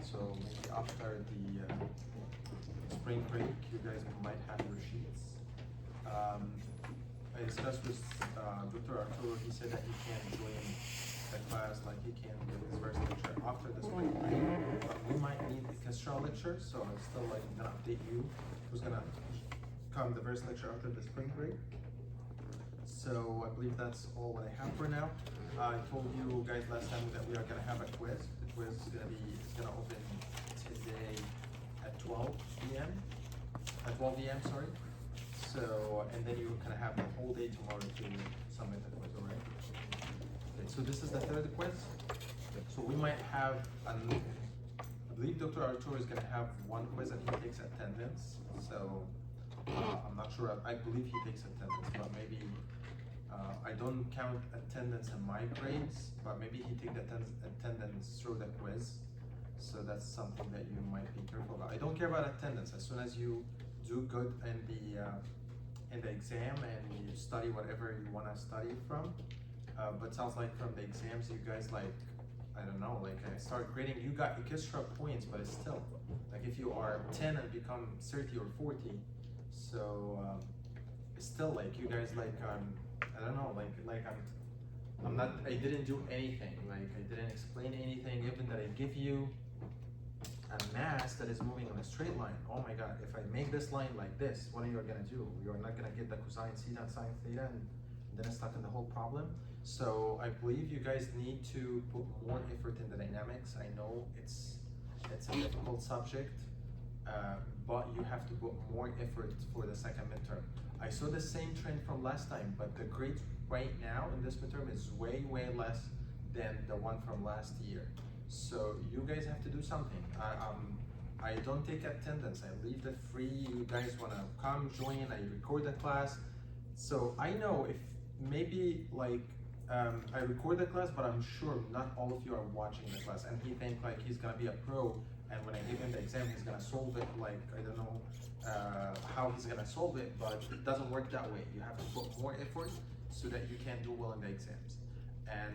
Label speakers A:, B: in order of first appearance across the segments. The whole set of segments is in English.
A: So maybe after the spring break, you guys might have your sheets. I discussed with Dr. Arturo. He said that he can't join the class, like he can give his first lecture after the spring break, but we might need the orchestral lecture, so I'm still like gonna update you who's gonna come the first lecture after the spring break. So I believe that's all what I have for now. I told you guys last time that we are gonna have a quiz. The quiz is gonna open today at 12 p.m. At 12 p.m. sorry. So and then you're gonna have the whole day tomorrow to submit the quiz, alright? Okay, so this is the third quiz. So we might have I believe Dr. Arturo is gonna have one quiz and he takes attendance. So I'm not sure. I believe he takes attendance, but maybe I don't count attendance in my grades, but maybe he takes attendance through the quiz. So that's something that you might be careful about. I don't care about attendance. As soon as you do good in the exam and you study whatever you want to study from, but sounds like from the exams you guys like, I don't know, like I start grading, you got extra points, but it's still like if you are 10 and become 30 or 40, so it's still like you guys like I don't know, like I'm not, I didn't do anything, like I didn't explain anything, even that I give you a mass that is moving on a straight line. Oh my god, if I make this line like this, what are you gonna do? You're not gonna get the cosine theta and sine theta, and then it's stuck in the whole problem. So I believe you guys need to put more effort in the dynamics. I know it's a difficult subject, but you have to put more effort for the second midterm. I saw the same trend from last time, but the grade right now in this midterm is way less than the one from last year. So you guys have to do something. I don't take attendance. I leave it free. You guys wanna come join. I record the class. So I know if maybe like I record the class, but I'm sure not all of you are watching the class. And he think like he's gonna be a pro, and when I give him the exam, he's gonna solve it. Like I don't know how he's gonna solve it, but it doesn't work that way. You have to put more effort so that you can do well in the exams. And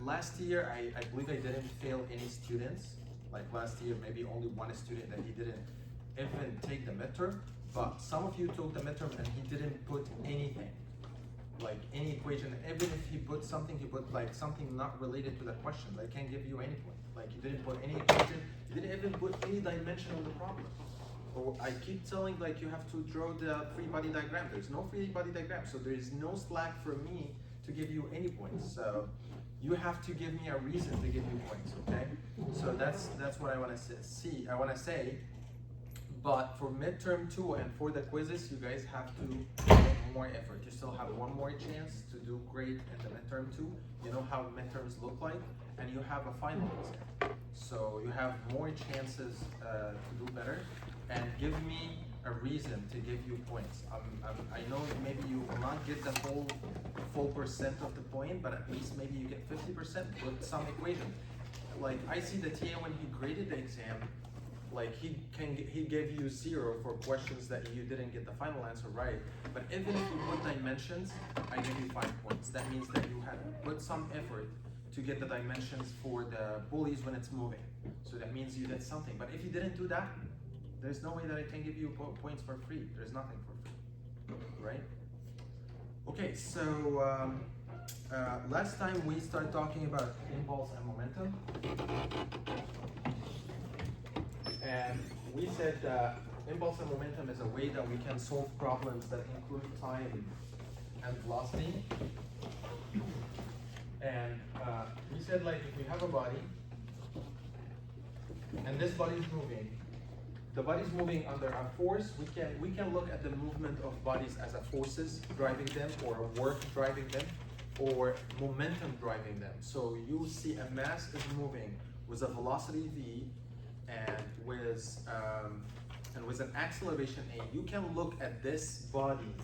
A: last year, I believe I didn't fail any students. Like last year, maybe only one student that he didn't even take the midterm. But some of you took the midterm and he didn't put anything, like any equation. Even if he put something, he put like something not related to the question. I can't give you any point. Like he didn't put any equation. He didn't even put any dimension on the problem. Or I keep telling like you have to draw the free body diagram. There's no free body diagram, so there is no slack for me to give you any points. So you have to give me a reason to give you points, okay? So that's what I want to say. But for midterm 2 and for the quizzes, you guys have to make more effort. You still have one more chance to do great in the midterm 2. You know how midterms look like, and you have a final exam. So you have more chances to do better. And give me a reason to give you points. I know maybe you will not get the full percent of the point, but at least maybe you get 50% with some equation. Like I see the TA when he graded the exam, like he gave you 0 for questions that you didn't get the final answer right. But even if you put dimensions, I give you 5 points. That means that you had put some effort to get the dimensions for the bullies when it's moving. So that means you did something. But if you didn't do that, there's no way that I can give you points for free. There's nothing for free, right? Okay, so last time we started talking about impulse and momentum. And we said that impulse and momentum is a way that we can solve problems that include time and velocity. And we said like if we have a body, and this body is moving, the body's moving under a force. We can look at the movement of bodies as a forces driving them, or a work driving them, or momentum driving them. So you see a mass is moving with a velocity v, and with an acceleration a. You can look at this body.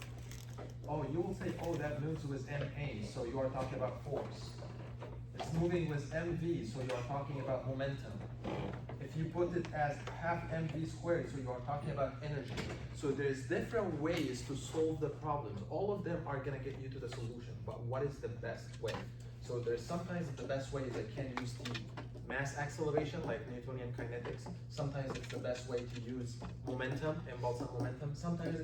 A: Oh, you will say, oh, that moves with ma, so you are talking about force. It's moving with mv, so you are talking about momentum. If you put it as half mv squared, so you are talking about energy. So there's different ways to solve the problems. All of them are gonna get you to the solution, but what is the best way? So there's sometimes the best way is I can use the mass acceleration, like Newtonian kinetics. Sometimes it's the best way to use momentum, impulse and momentum. Sometimes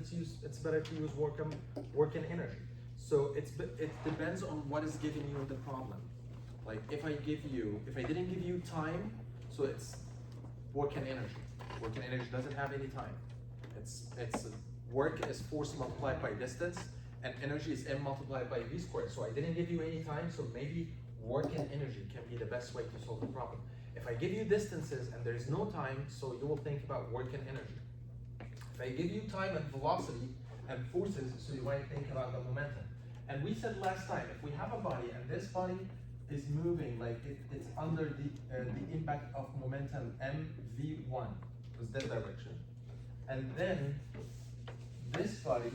A: it's better to use work and energy. So it depends on what is giving you the problem. Like if I didn't give you time, so it's work and energy. Work and energy doesn't have any time. It's work is force multiplied by distance, and energy is m multiplied by v squared. So I didn't give you any time, so maybe work and energy can be the best way to solve the problem. If I give you distances and there is no time, so you will think about work and energy. If I give you time and velocity and forces, so you might think about the momentum. And we said last time, if we have a body and this body is moving, like it's under the impact of momentum mv1, was that direction. And then this body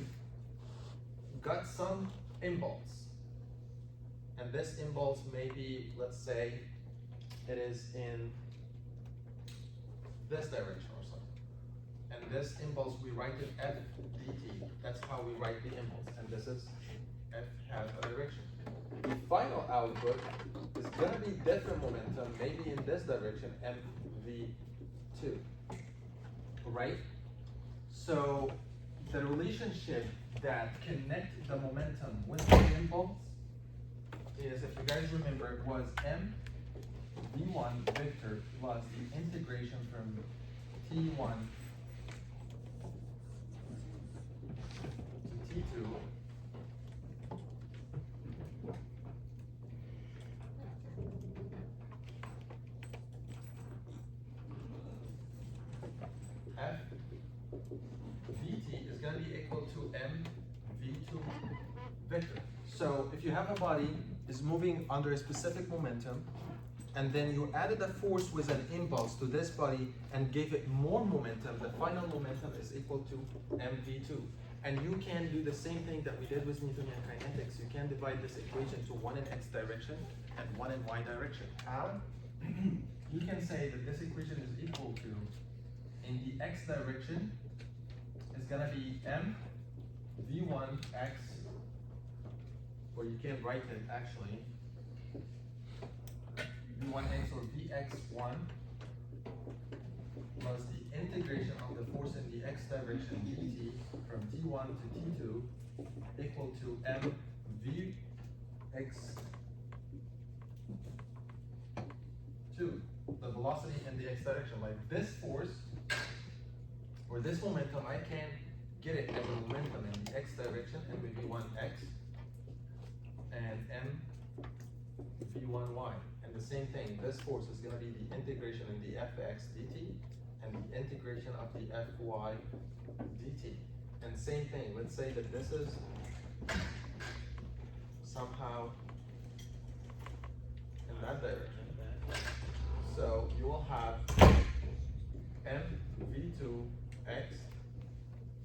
A: got some impulse. And this impulse maybe, let's say, it is in this direction or something. And this impulse, we write it f dt. That's how we write the impulse. And this is f has a direction. The final output is going to be different momentum, maybe in this direction, mv2. Right? So the relationship that connect the momentum with the impulse is, if you guys remember, it was m v1 vector plus the integration from t1 to t2 f vt is going to be equal to m v2 vector. So if you have a body is moving under a specific momentum, and then you added a force with an impulse to this body and gave it more momentum, the final momentum is equal to mv2. And you can do the same thing that we did with Newtonian kinetics. You can divide this equation to one in x direction and one in y direction. How? You can say that this equation is equal to, in the x direction, is going to be m v1 x, or you can write it actually, v1x or vx1 plus the integration of the force in the x direction dt from t1 to t2 equal to m vx2, the velocity in the x direction. Like this force or this momentum, I can get it as a momentum in the x direction, m v1x and m v1y. And the same thing, this force is going to be the integration in the fx dt and the integration of the fy dt. And same thing, let's say that this is somehow in that direction. So you will have m v2x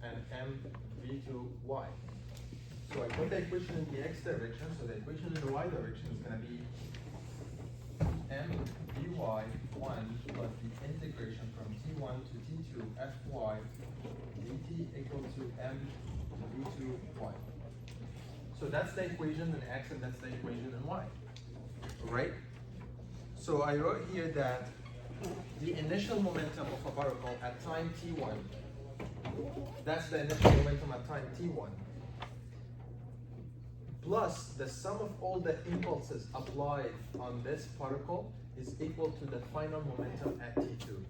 A: and m v2y. So I put the equation in the x direction, so the equation in the y direction is going to be m vy1 plus the integration from t1 to t2 fy dt equal to m v2y. So that's the equation in x and that's the equation in y. Right? So I wrote here that the initial momentum of a particle at time t1, that's the initial momentum at time t1, plus the sum of all the impulses applied on this particle is equal to the final momentum at t2.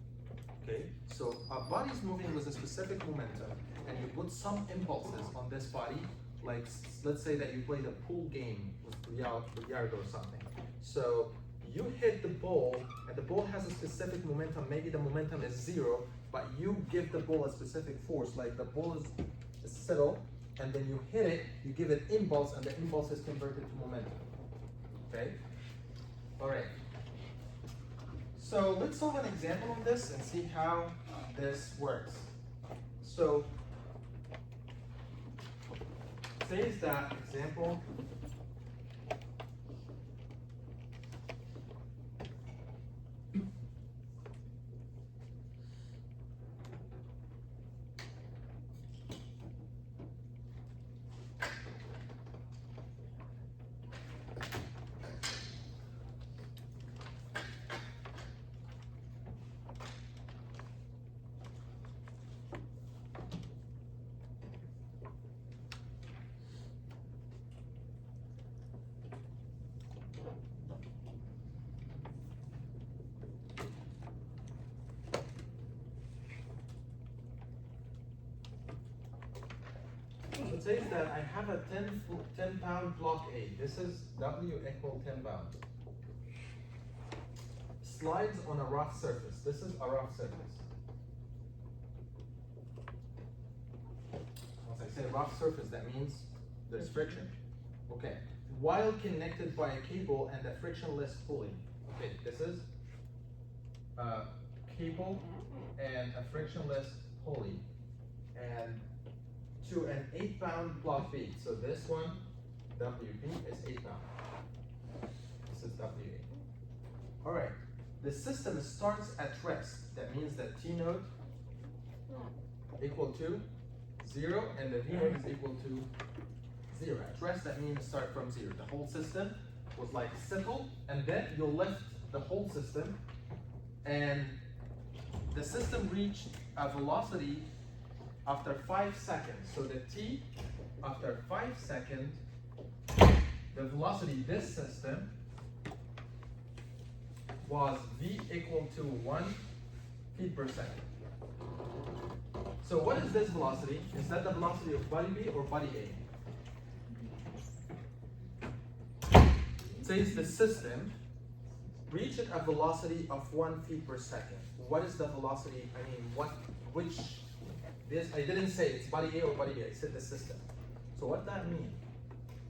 A: Okay, so a body is moving with a specific momentum, and you put some impulses on this body, like let's say that you played a pool game with billiard or something. So you hit the ball, and the ball has a specific momentum. Maybe the momentum is 0, but you give the ball a specific force, like the ball is settled, and then you hit it, you give it impulse, and the impulse is converted to momentum. Okay? All right. So let's solve an example of this and see how this works. So, say is that example. says that I have a 10 pound block A. This is W equal 10 pounds. Slides on a rough surface. This is a rough surface. Once I say rough surface, that means there's friction. Okay. While connected by a cable and a frictionless pulley. Okay, this is a cable and a frictionless pulley, and to an 8 pound block B. So this one, WB, is 8 pounds. This is WA. All right. The system starts at rest. That means that T node equal to 0 and the V node is equal to 0. At rest, that means start from 0. The whole system was like settled, and then you lift the whole system, and the system reached a velocity after 5 seconds. So the T, after 5 seconds, the velocity this system was V equal to 1 feet per second. So what is this velocity? Is that the velocity of body B or body A? It says the system reached a velocity of 1 feet per second. What is the velocity? I mean, I didn't say it's body A or body B, I said the system. So what that means?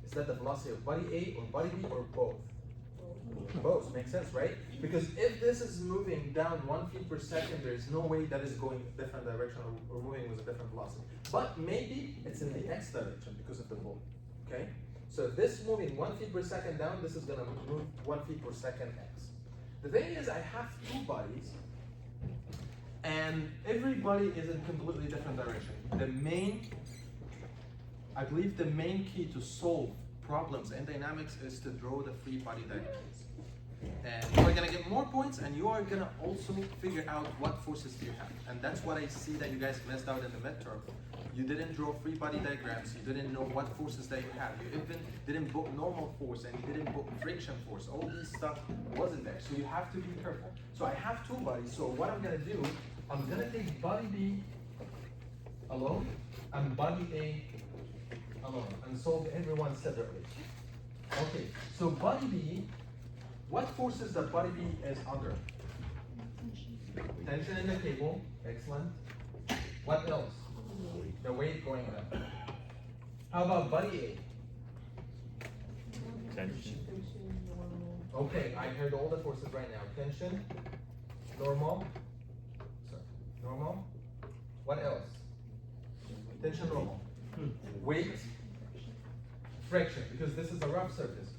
A: Is that the velocity of body A or body B or both? Both, makes sense, right? Because if this is moving down 1 feet per second, there's no way that is going different direction or moving with a different velocity. But maybe it's in the X direction because of the ball, okay? So if this moving 1 feet per second down, this is gonna move 1 feet per second X. The thing is, I have two bodies, and every body is in completely different direction. I believe the main key to solve problems in dynamics is to draw the free body diagrams. And you are gonna get more points, and you are gonna also figure out what forces you have. And that's what I see that you guys messed out in the midterm. You didn't draw free body diagrams, you didn't know what forces that you have. You even didn't book normal force, and you didn't book friction force. All these stuff wasn't there, so you have to be careful. So I have two bodies, so what I'm gonna do, I'm gonna take body B alone and body A alone and solve everyone separately. Okay, so body B, what forces that body B is under? Tension in the cable, excellent. What else? The weight going up. How about body A?
B: Tension.
A: Okay, I heard all the forces right now. Tension, normal, normal. What else? Tension, normal. Weight, friction, because this is a rough surface.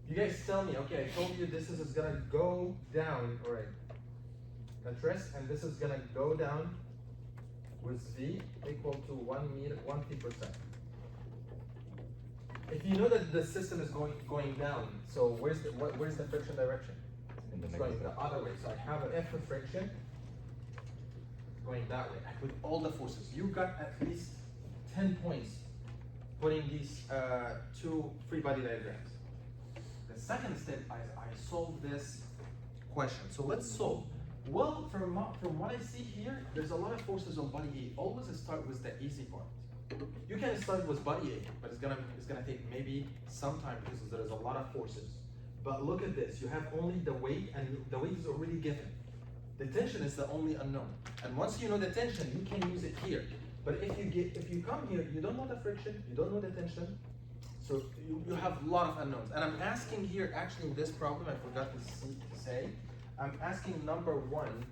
A: You guys tell me, okay, I told you this is gonna go down, all right, at rest, and this is gonna go down with V equal to 1 feet per second. If you know that the system is going down, so where's the friction direction? It's going the other way. So I have an F of friction going that way. I put all the forces. You got at least 10 points putting these two free body diagrams. The second step, I solve this question. So let's solve. Well, from what I see here, there's a lot of forces on body A. Always start with the easy part. You can start with body A, but it's gonna take maybe some time because there's a lot of forces. But look at this. You have only the weight, and the weight is already given. The tension is the only unknown. And once you know the tension, you can use it here. But if you come here, you don't know the friction, you don't know the tension, so you have a lot of unknowns. And I'm asking here, actually in this problem, I forgot to say, I'm asking number 1,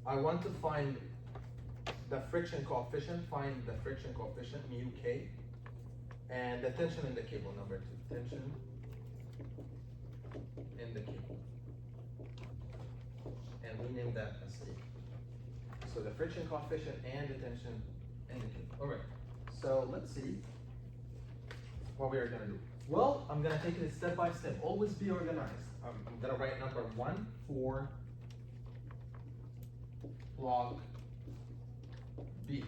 A: I want to find the friction coefficient, find the friction coefficient, mu k, and the tension in the cable, number 2, tension in the cable. And we name that as K. So the friction coefficient and the tension in the cable. All right, so let's see what we are gonna do. Well, I'm gonna take it step by step. Always be organized. I'm gonna write number 1 for block B.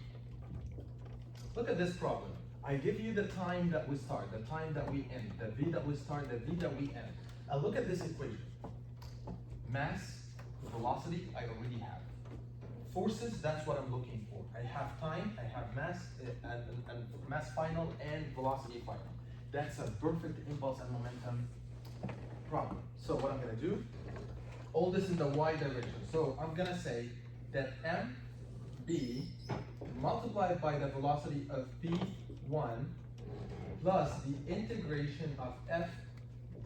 A: Look at this problem. I give you the time that we start, the time that we end, the V that we start, the V that we end. And look at this equation. Mass, velocity, I already have. Forces, that's what I'm looking for. I have time, I have mass, and mass final, and velocity final. That's a perfect impulse and momentum problem. So what I'm gonna do, all this in the y direction. So I'm gonna say that mb multiplied by the velocity of p1 plus the integration of f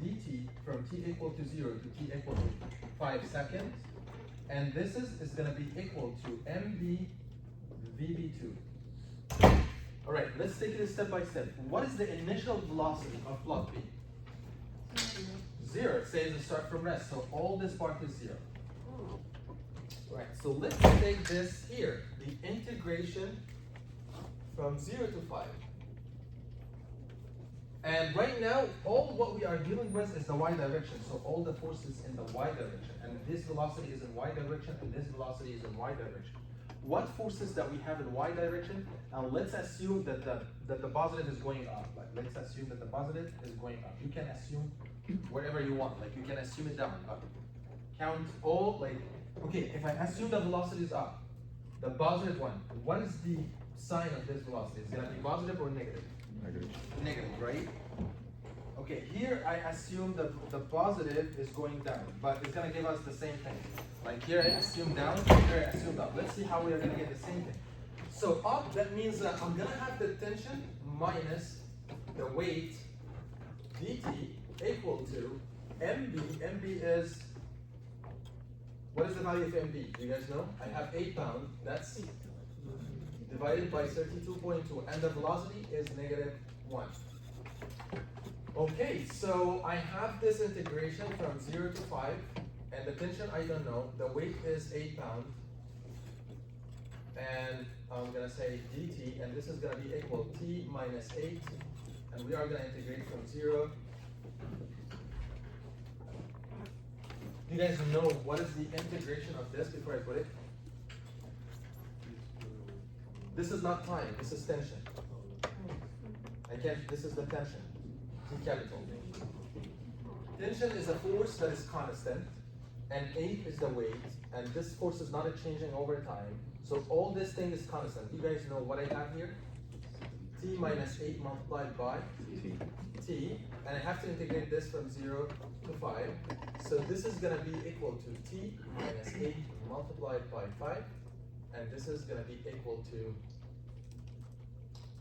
A: dt from t equal to 0 to t equal to 5 seconds. And this is gonna be equal to mb vb2. All right, let's take it step by step. What is the initial velocity of block B? 0. It says to start from rest, so all this part is 0. Right, so let's take this here, the integration from 0 to 5. And right now, all what we are dealing with is the y direction, so all the forces in the y direction. And this velocity is in y direction, and this velocity is in y direction. What forces that we have in y direction? Now let's assume that the positive is going up. Like, let's assume that the positive is going up. You can assume wherever you want. Like, you can assume it down, up. Count all, like, okay, if I assume the velocity is up, the positive one, what is the sign of this velocity? Is it gonna be positive or negative?
B: Negative.
A: Negative, right? Okay, here I assume that the positive is going down, but it's gonna give us the same thing. Like here I assume down, here I assume up. Let's see how we are gonna get the same thing. So up, that means that I'm gonna have the tension minus the weight dt equal to mb. mb is, what is the value of mb? Do you guys know? I have 8 pounds, that's divided by 32.2, and the velocity is -1. Okay, so I have this integration from 0 to 5, and the tension I don't know. The weight is 8 pounds, and I'm gonna say dt, and this is gonna be equal t minus 8, and we are gonna integrate from 0. You guys know what is the integration of this before I put it? This is not time, this is tension. This is the tension, T capital. Tension is a force that is constant, and 8 is the weight, and this force is not changing over time. So all this thing is constant. You guys know what I have here? T minus 8 multiplied by T, and I have to integrate this from 0 to 5. So this is gonna be equal to T minus 8 multiplied by 5, and this is gonna be equal to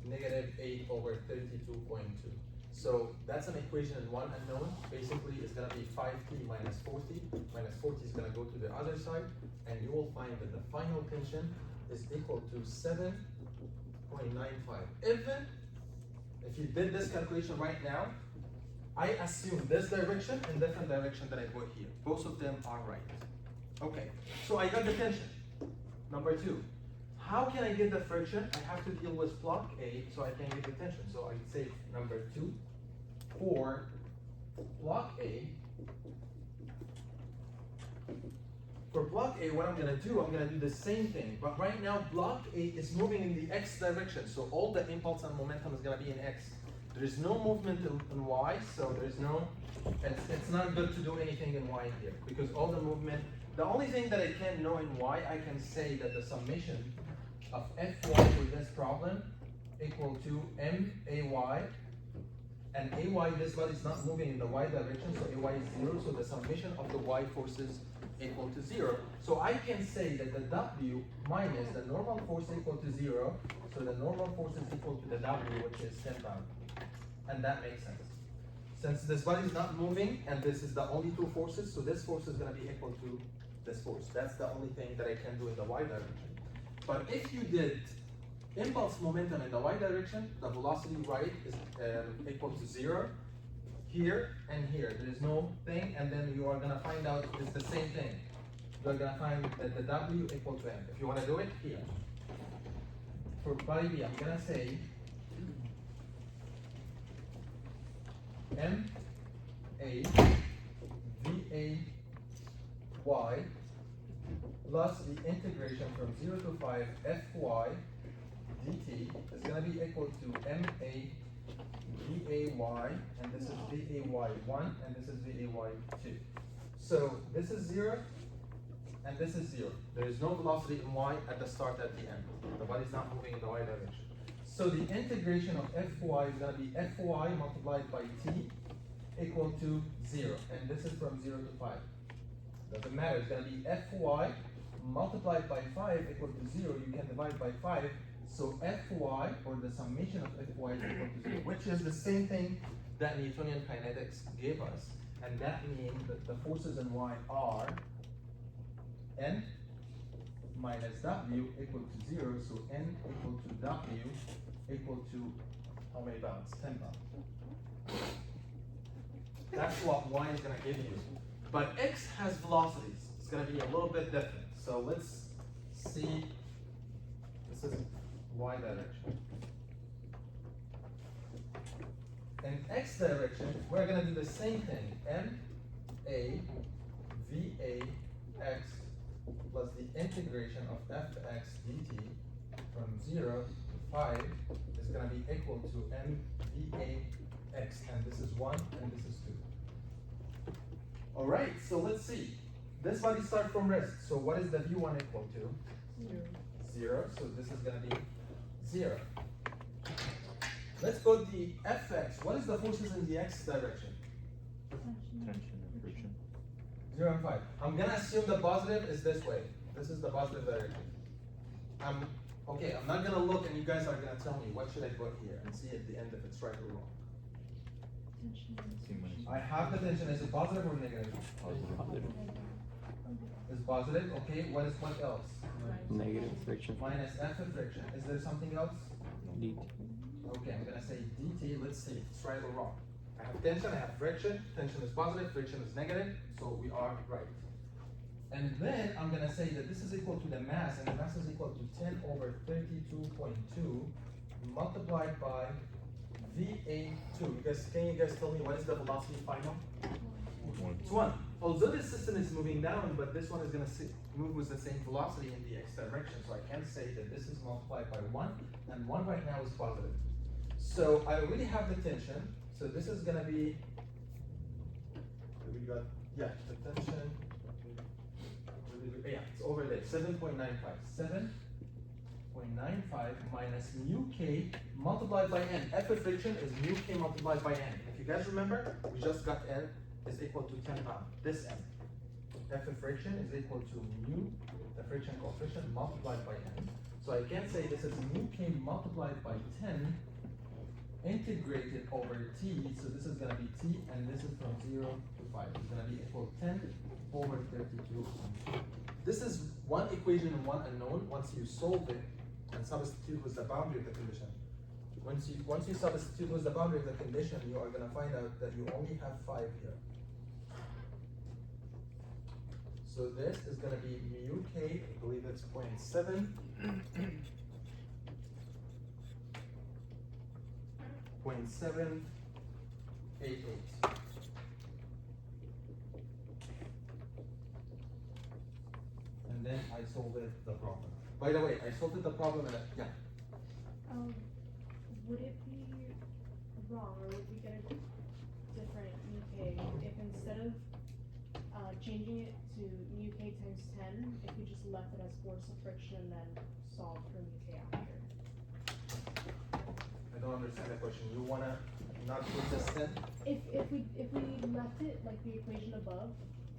A: -8 over 32.2. So that's an equation in one unknown. Basically, it's gonna be 5t minus 40. Minus 40 is gonna go to the other side, and you will find that the final tension is equal to 7.95. Even if you did this calculation right now, I assume this direction and different direction that I put here. Both of them are right. Okay, so I got the tension. Number 2. How can I get the friction? I have to deal with block A, so I can get the tension. So I would say number 2, for block A. For block A, what I'm gonna do the same thing. But right now, block A is moving in the X direction. So all the impulse and momentum is gonna be in X. There is no movement in Y, so there's no, it's not good to do anything in Y here, because all the movement, the only thing that I can know in Y, I can say that the summation of Fy for this problem equal to MAY, and AY, this body is not moving in the Y direction, so AY is 0, so the summation of the Y forces equal to 0. So I can say that the W minus the normal force equal to 0, so the normal force is equal to the W, which is 10 pounds. And that makes sense. Since this body is not moving, and this is the only 2 forces, so this force is going to be equal to this force. That's the only thing that I can do in the Y direction. But if you did impulse momentum in the Y direction, the velocity right is equal to 0. Here and here, there is no thing, and then you are going to find out it's the same thing. You are going to find that the W equal to M. If you want to do it, here. For body B, I'm going to say M A V A Y plus the integration from 0 to 5 Fy dt is going to be equal to MA VAY, and this is VAY1, and this is VAY2. So this is 0, and this is 0. There is no velocity in y at the start, at the end. The body's not moving in the y direction. So the integration of Fy is going to be Fy multiplied by t equal to 0. And this is from 0 to 5. Doesn't matter, it's going to be Fy multiplied by 5 equal to 0. You can divide by 5. So Fy, or the summation of Fy, is equal to 0, which is the same thing that Newtonian kinetics gave us. And that means that the forces in y are N minus W equal to 0. So N equal to W equal to how many pounds? 10 pounds. That's what y is going to give you. But x has velocities. It's going to be a little bit different. So let's see. This is y direction. In x direction, we're going to do the same thing. M A V A x plus the integration of fx dt from 0 to 5 is going to be equal to m v a x, and this is 1 and this is 2. All right, so let's see. This body starts from rest. So what is the v1 equal to? 0. So this is going to be 0. Let's go to the fx. What is the forces in the x direction?
B: Tension and friction.
A: 0 and 5. I'm going to assume the positive is this way. This is the positive direction. Okay, I'm not going to look, and you guys are going to tell me what should I put here and see at the end if it's right or wrong. I have the tension. Is it positive or negative?
B: Positive.
A: It's positive. Okay, what else?
B: Negative friction.
A: Minus F of friction. Is there something else?
B: DT.
A: Okay, I'm gonna say dt. Let's see if it's right or wrong. I have tension, I have friction. Tension is positive, friction is negative, so we are right. And then I'm gonna say that this is equal to the mass, and the mass is equal to 10 over 32.2 multiplied by VA2. Can you guys tell me what is the velocity final? It's 1. Although this system is moving down, but this one is gonna move with the same velocity in the x direction, so I can say that this is multiplied by 1, and 1 right now is positive. So I already have the tension, so this is gonna be, we got, yeah, the tension, yeah, it's over there, 7.95. 7.95 minus mu k multiplied by n. F of friction is mu k multiplied by n. If you guys remember, we just got n is equal to 10 pounds, this n. F of friction is equal to mu, the friction coefficient, multiplied by n. So I can say this is mu k multiplied by 10 integrated over t, so this is going to be t, and this is from 0 to 5. It's going to be equal to 10 over 32. This is one equation and one unknown. Once you solve it and substitute with the boundary of the condition, once you substitute with the boundary of the condition, you are going to find out that you only have 5 here. So this is going to be mu k, I believe it's 0.7. 0.788. And then I solved the problem. By the way, I solved the problem and yeah.
C: Would it be wrong, or would we get a different mu k if instead of changing it to mu k times 10, if we just left it as force of friction and then solved for mu k after?
A: I don't understand the question. You wanna not put this 10?
C: If we left it like the equation above,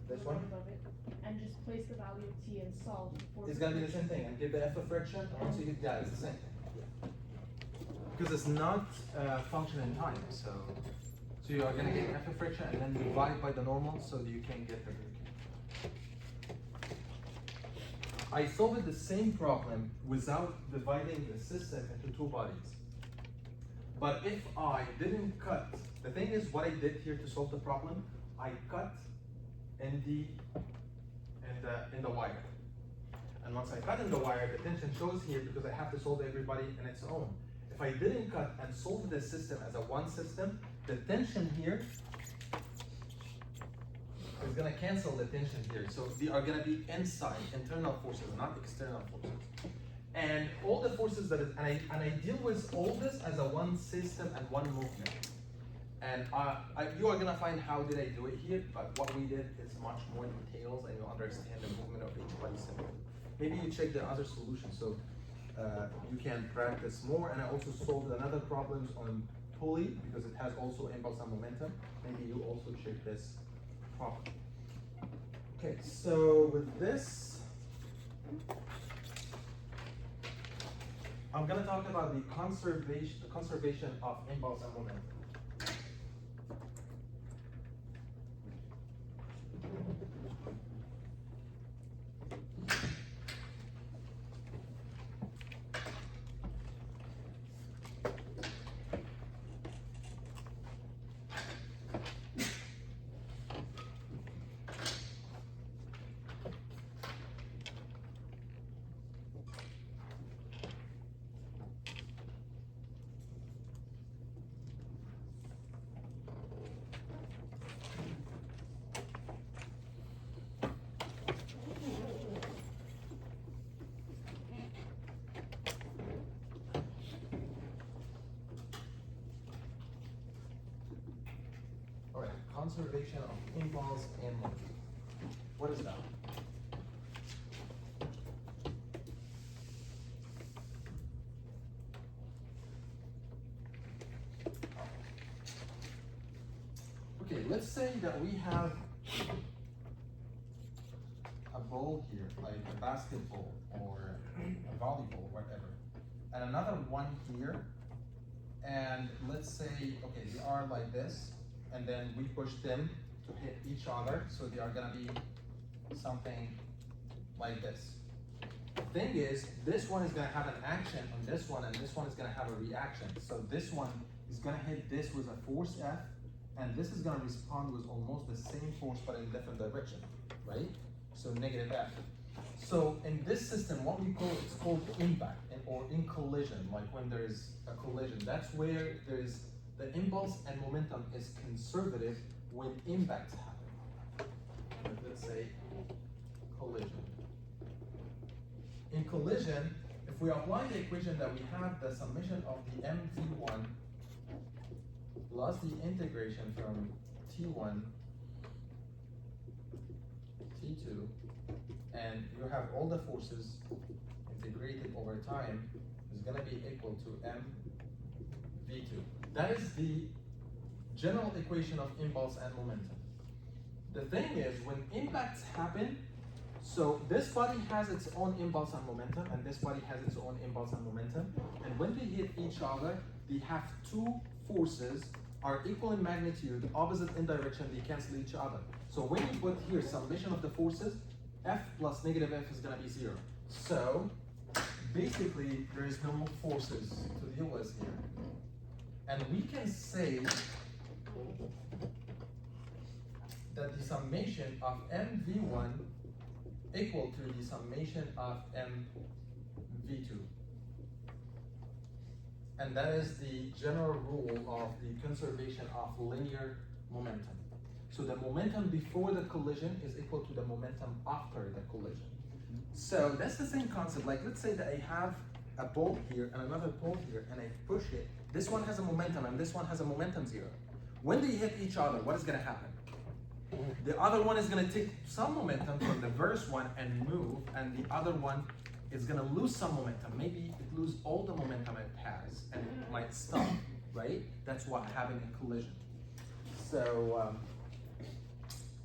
A: This
C: the
A: one?
C: above it, and just place the value of t and solve for
A: It's gonna be the same thing. And give the F of friction. Once you get, yeah, it's the same thing. Yeah. Because it's not function in time, so you are gonna get F of friction and then divide by the normal so that you can get the Greek. I solved the same problem without dividing the system into two bodies. But if I didn't cut, the thing is what I did here to solve the problem, I cut in the wire. And once I cut in the wire, the tension shows here because I have to solve everybody in its own. If I didn't cut and solve the system as a one system, the tension here is gonna cancel the tension here. So they are gonna be inside, internal forces, not external forces. And all the forces that is, and I deal with all this as a one system and one movement. And you are gonna find how did I do it here, but what we did is much more details and you understand the movement of each body simply. Maybe you check the other solution so you can practice more. And I also solved another problems on pulley because it has also impulse and momentum. Maybe you also check this problem. Okay, so with this, I'm gonna talk about the conservation of impulse and momentum. Conservation of impulse and momentum. What is that? Okay, let's say that we have a ball here, like a basketball or a volleyball, whatever, and another one here, and let's say, okay, they are like this, and then we push them to hit each other, so they are gonna be something like this. The thing is, this one is gonna have an action on this one, and this one is gonna have a reaction. So this one is gonna hit this with a force F, and this is gonna respond with almost the same force but in different direction, right? So negative F. So in this system, what we call, it's called impact, or in collision, like when there is a collision. That's where there is the impulse and momentum is conservative when impacts happen. Let's say collision. In collision, if we apply the equation that we have, the summation of the mv1 plus the integration from t1, t2, and you have all the forces integrated over time, is going to be equal to mv2. That is the general equation of impulse and momentum. The thing is, when impacts happen, so this body has its own impulse and momentum, and this body has its own impulse and momentum, and when they hit each other, they have two forces are equal in magnitude, opposite in direction, they cancel each other. So when you put here summation of the forces, F plus negative F is going to be 0. So basically, there is no forces to deal with here. And we can say that the summation of mv1 equal to the summation of mv2. And that is the general rule of the conservation of linear momentum. So the momentum before the collision is equal to the momentum after the collision. So that's the same concept. Like, let's say that I have a ball here and another ball here, and I push it. This one has a momentum and this one has a momentum 0. When they hit each other, what is going to happen? The other one is going to take some momentum from the first one and move, and the other one is going to lose some momentum. Maybe it loses all the momentum it has and it might stop, right? That's what happened in collision. So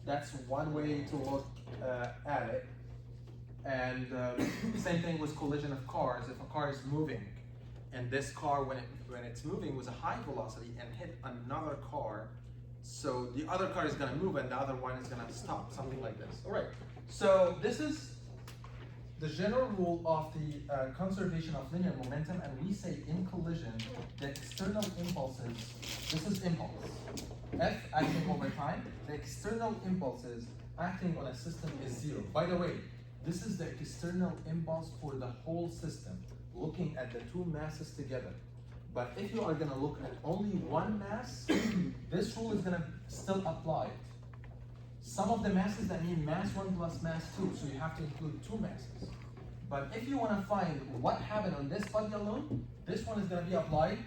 A: that's one way to look at it. And same thing with collision of cars. If a car is moving, and this car, when it's moving with a high velocity and hit another car, so the other car is going to move and the other one is going to stop, something like this. All right. So this is the general rule of the conservation of linear momentum, and we say in collision, the external impulses, this is impulse, F acting over time, the external impulses acting on a system is 0. By the way, this is the external impulse for the whole system, looking at the two masses together. But if you are going to look at only one mass, this rule is going to still apply. Some of the masses, that mean mass 1 plus mass 2, so you have to include two masses. But if you want to find what happened on this body alone, this one is going to be applied.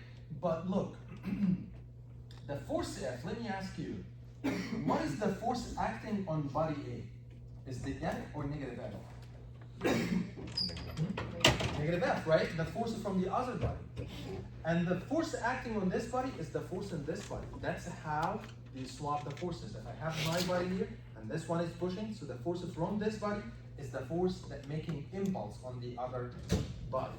A: But look, The force F, let me ask you, what is the force acting on body A? Is it F or negative F? Negative F, right? The force is from the other body. And the force acting on this body is the force in this body. That's how you swap the forces. If I have my body here, and this one is pushing, so the force from this body is the force that making impulse on the other body.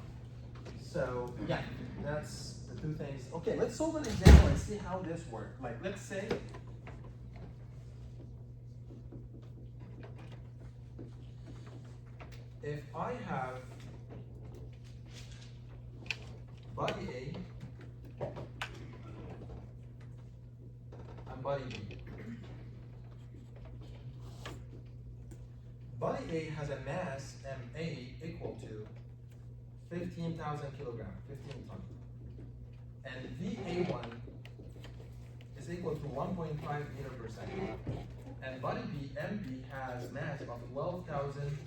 A: So yeah, that's the two things. Okay, let's solve an example and see how this works. Like, let's say if I have body A and body B. Body A has a mass MA equal to 15,000 kilograms, 15 tons. And VA1 is equal to 1.5 meter per second. And body B, MB, has mass of 12,000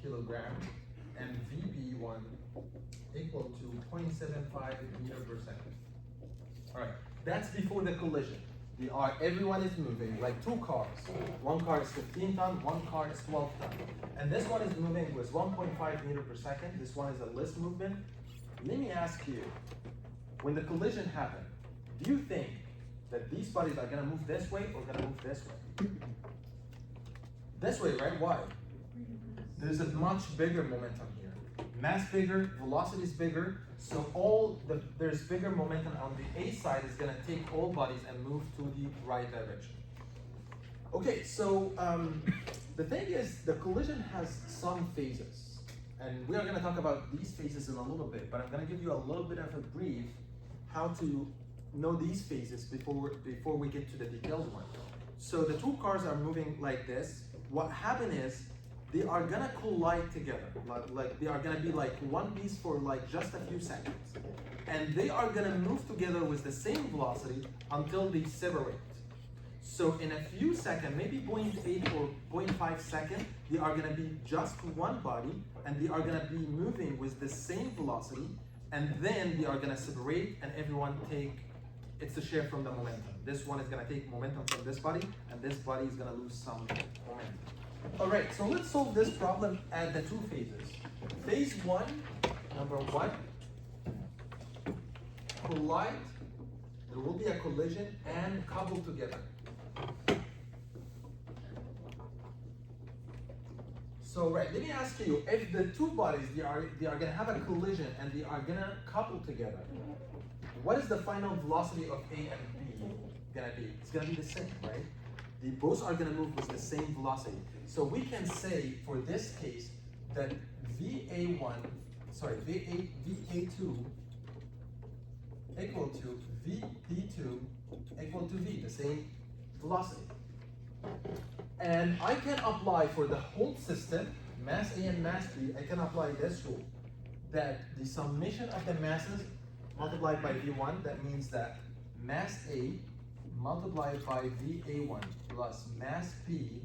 A: kilograms, and VB1 equal to 0.75 meter per second. All right, that's before the collision. Everyone is moving, like two cars. One car is 15 tons, one car is 12 tons. And this one is moving with 1.5 meter per second. This one is a less movement. Let me ask you, when the collision happened, do you think that these bodies are gonna move this way or gonna move this way? This way, right? Why? There's a much bigger momentum here. Mass bigger, velocity is bigger, so there's bigger momentum on the A side is gonna take all bodies and move to the right direction. Okay, so the thing is, the collision has some phases, and we are gonna talk about these phases in a little bit, but I'm gonna give you a little bit of a brief how to know these phases before we get to the detailed one. So the two cars are moving like this. What happened is, they are gonna collide together, like they are gonna be like one piece for like just a few seconds. And they are gonna move together with the same velocity until they separate. So in a few seconds, maybe 0.8 or 0.5 seconds, they are gonna be just one body, and they are gonna be moving with the same velocity, and then they are gonna separate, and everyone it's a share from the momentum. This one is gonna take momentum from this body, and this body is gonna lose some momentum. All right, so let's solve this problem at the two phases. Phase one, number one, collide. There will be a collision and couple together. So right, let me ask you, if the two bodies, they are gonna have a collision and they are gonna couple together, what is the final velocity of A and B gonna be? It's gonna be the same, right? They both are gonna move with the same velocity. So we can say for this case that VA2 equal to VB2 equal to V, the same velocity. And I can apply for the whole system, mass A and mass B, I can apply this rule, that the summation of the masses multiplied by V1, that means that mass A multiplied by VA1 plus mass B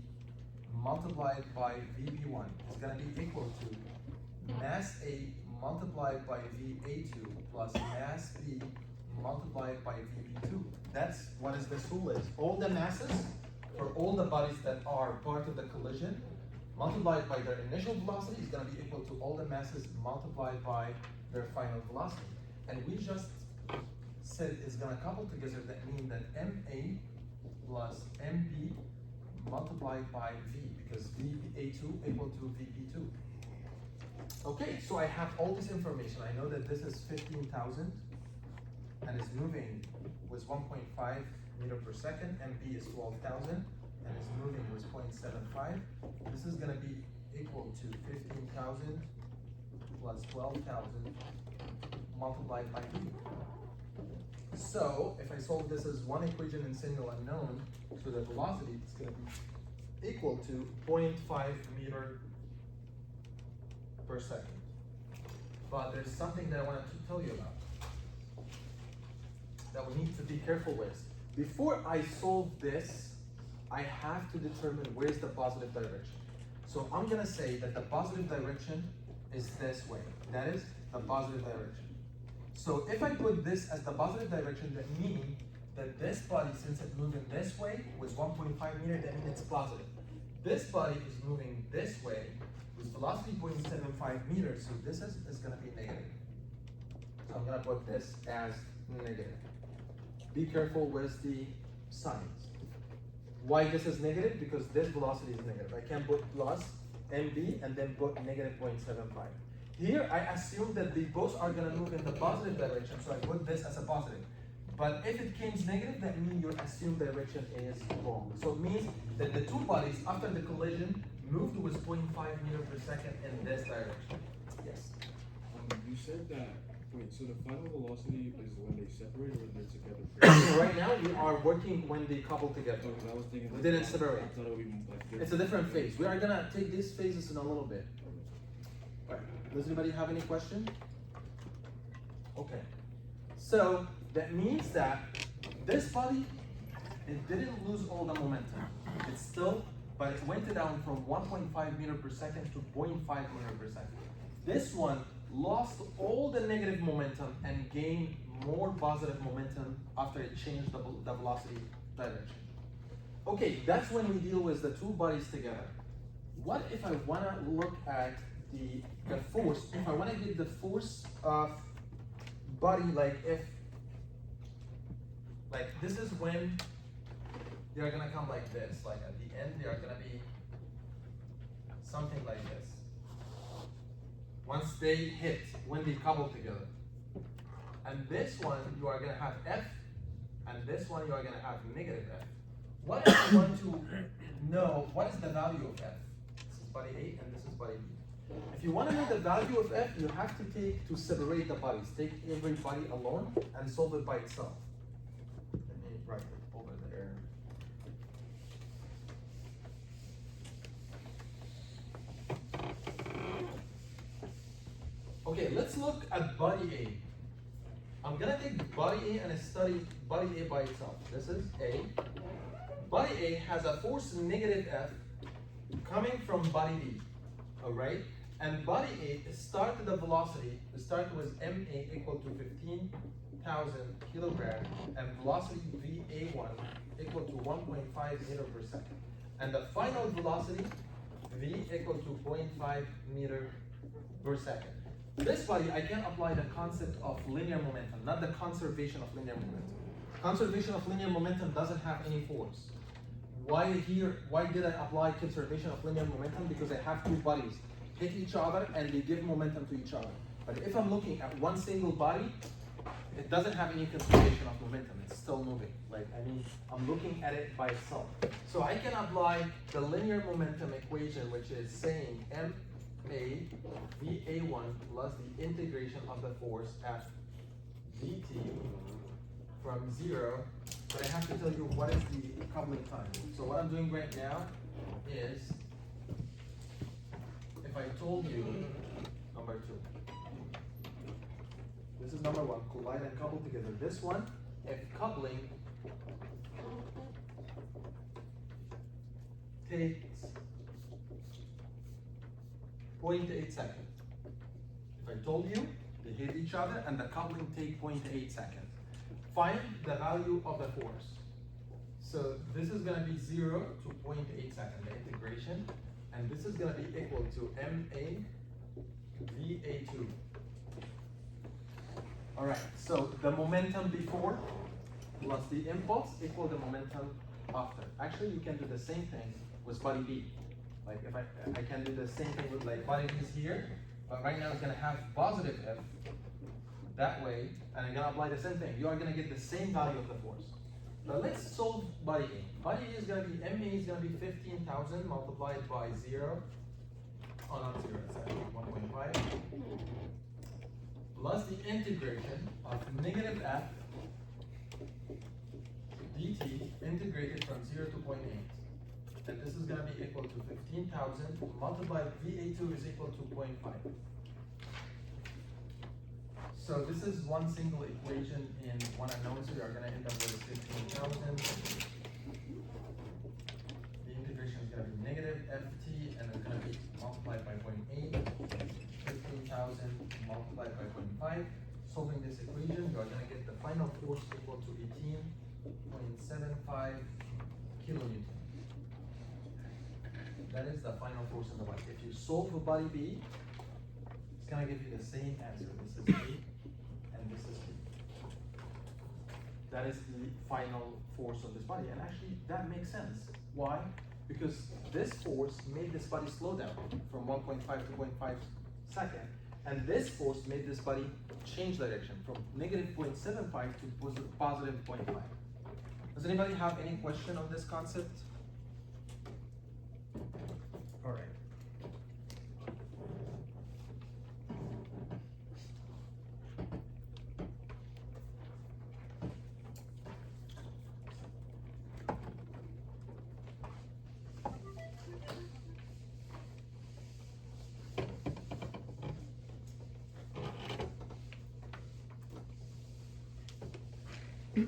A: multiplied by VB1 is going to be equal to mass A multiplied by VA2 plus mass B multiplied by VB2. That's what this rule is. All the masses for all the bodies that are part of the collision multiplied by their initial velocity is going to be equal to all the masses multiplied by their final velocity. And we just said it's going to couple together, that means that MA plus MB multiplied by V, because VA2 equal to VB2. Okay, so I have all this information. I know that this is 15,000 and is moving with 1.5 meter per second. MB is 12,000 and is moving with 0.75. This is going to be equal to 15,000 plus 12,000 multiplied by V. So if I solve this as one equation in single unknown, so the velocity is going to be equal to 0.5 meter per second. But there's something that I wanted to tell you about that we need to be careful with. Before I solve this, I have to determine where's the positive direction. So I'm going to say that the positive direction is this way. That is the positive direction. So if I put this as the positive direction, that means that this body, since it's moving this way, with 1.5 meter, that means it's positive. This body is moving this way with velocity 0.75 meters, so this is gonna be negative. So I'm gonna put this as negative. Be careful with the signs. Why this is negative? Because this velocity is negative. I can put plus mv and then put negative 0.75. Here I assume that they both are gonna move in the positive direction, so I put this as a positive. But if it comes negative, that means your assumed direction is wrong. So it means that the two bodies after the collision moved with 0.5 meter per second in this direction. Yes.
D: You said that, wait, so the final velocity is when they separate or when they're together?
A: Right now we are working when they couple together.
D: Okay, I was thinking.
A: We didn't separate.
D: I thought it would be like different.
A: It's a different phase. We are gonna take these phases in a little bit. Alright, does anybody have any question? Okay. So that means that this body, it didn't lose all the momentum. It's still, but it went down from 1.5 meter per second to 0.5 meter per second. This one lost all the negative momentum and gained more positive momentum after it changed the velocity direction. Okay, that's when we deal with the two bodies together. What if I wanna look at the force? If I wanna get the force of body, like this is when they are gonna come like this, like at the end they are gonna be something like this. Once they hit, when they couple together. And this one you are gonna have F, and this one you are gonna have negative F. What if you want to know what is the value of F? This is body A and this is body B. If you want to know the value of F, you have to separate the bodies. Take every body alone and solve it by itself. Let me write it over there. Okay, let's look at body A. I'm gonna take body A and study body A by itself. This is A. Body A has a force negative F coming from body B, all right? And body A started the velocity, start with MA equal to 15,000 kilograms and velocity VA1 equal to 1.5 meter per second. And the final velocity V equal to 0.5 meter per second. This body, I can apply the concept of linear momentum, not the conservation of linear momentum. Conservation of linear momentum doesn't have any force. Why did I apply conservation of linear momentum? Because I have two bodies hit each other and they give momentum to each other. But if I'm looking at one single body, it doesn't have any conservation of momentum. It's still moving. I'm looking at it by itself. So I can apply the linear momentum equation, which is saying MA VA1 plus the integration of the force F dt from 0, but I have to tell you what is the coupling time. So what I'm doing right now is, if I told you, number 2, this is number 1, collide and couple together. This one, if coupling takes 0.8 seconds. If I told you they hit each other and the coupling take 0.8 seconds. Find the value of the force. So this is going to be 0 to 0.8 seconds, the integration, and this is going to be equal to MA VA2. All right, so the momentum before plus the impulse equal the momentum after. Actually, you can do the same thing with body B. Like if I can do the same thing with like body B is here, but right now it's going to have positive F that way, and I'm going to apply the same thing. You are going to get the same value of the force. But let's solve body A. Body A is going to be, MA is going to be 15,000 multiplied by 0. Oh, not 0, it's actually 1.5. Plus the integration of negative F dt integrated from 0 to 0.8. And this is going to be equal to 15,000 multiplied VA2 is equal to 0.5. So this is one single equation in one unknown, so you are going to end up with 15,000. The integration is going to be negative ft, and it's going to be multiplied by 0.8. 15,000 multiplied by 0.5. Solving this equation, you are going to get the final force equal to 0.75 kilonewton. That is the final force on the body. If you solve for body B, it's gonna give you the same answer. This is A and this is B. That is the final force on this body. And actually, that makes sense. Why? Because this force made this body slow down from 1.5 to 0.5 second. And this force made this body change direction from negative 0.75 to positive 0.5. Does anybody have any question on this concept? All right. We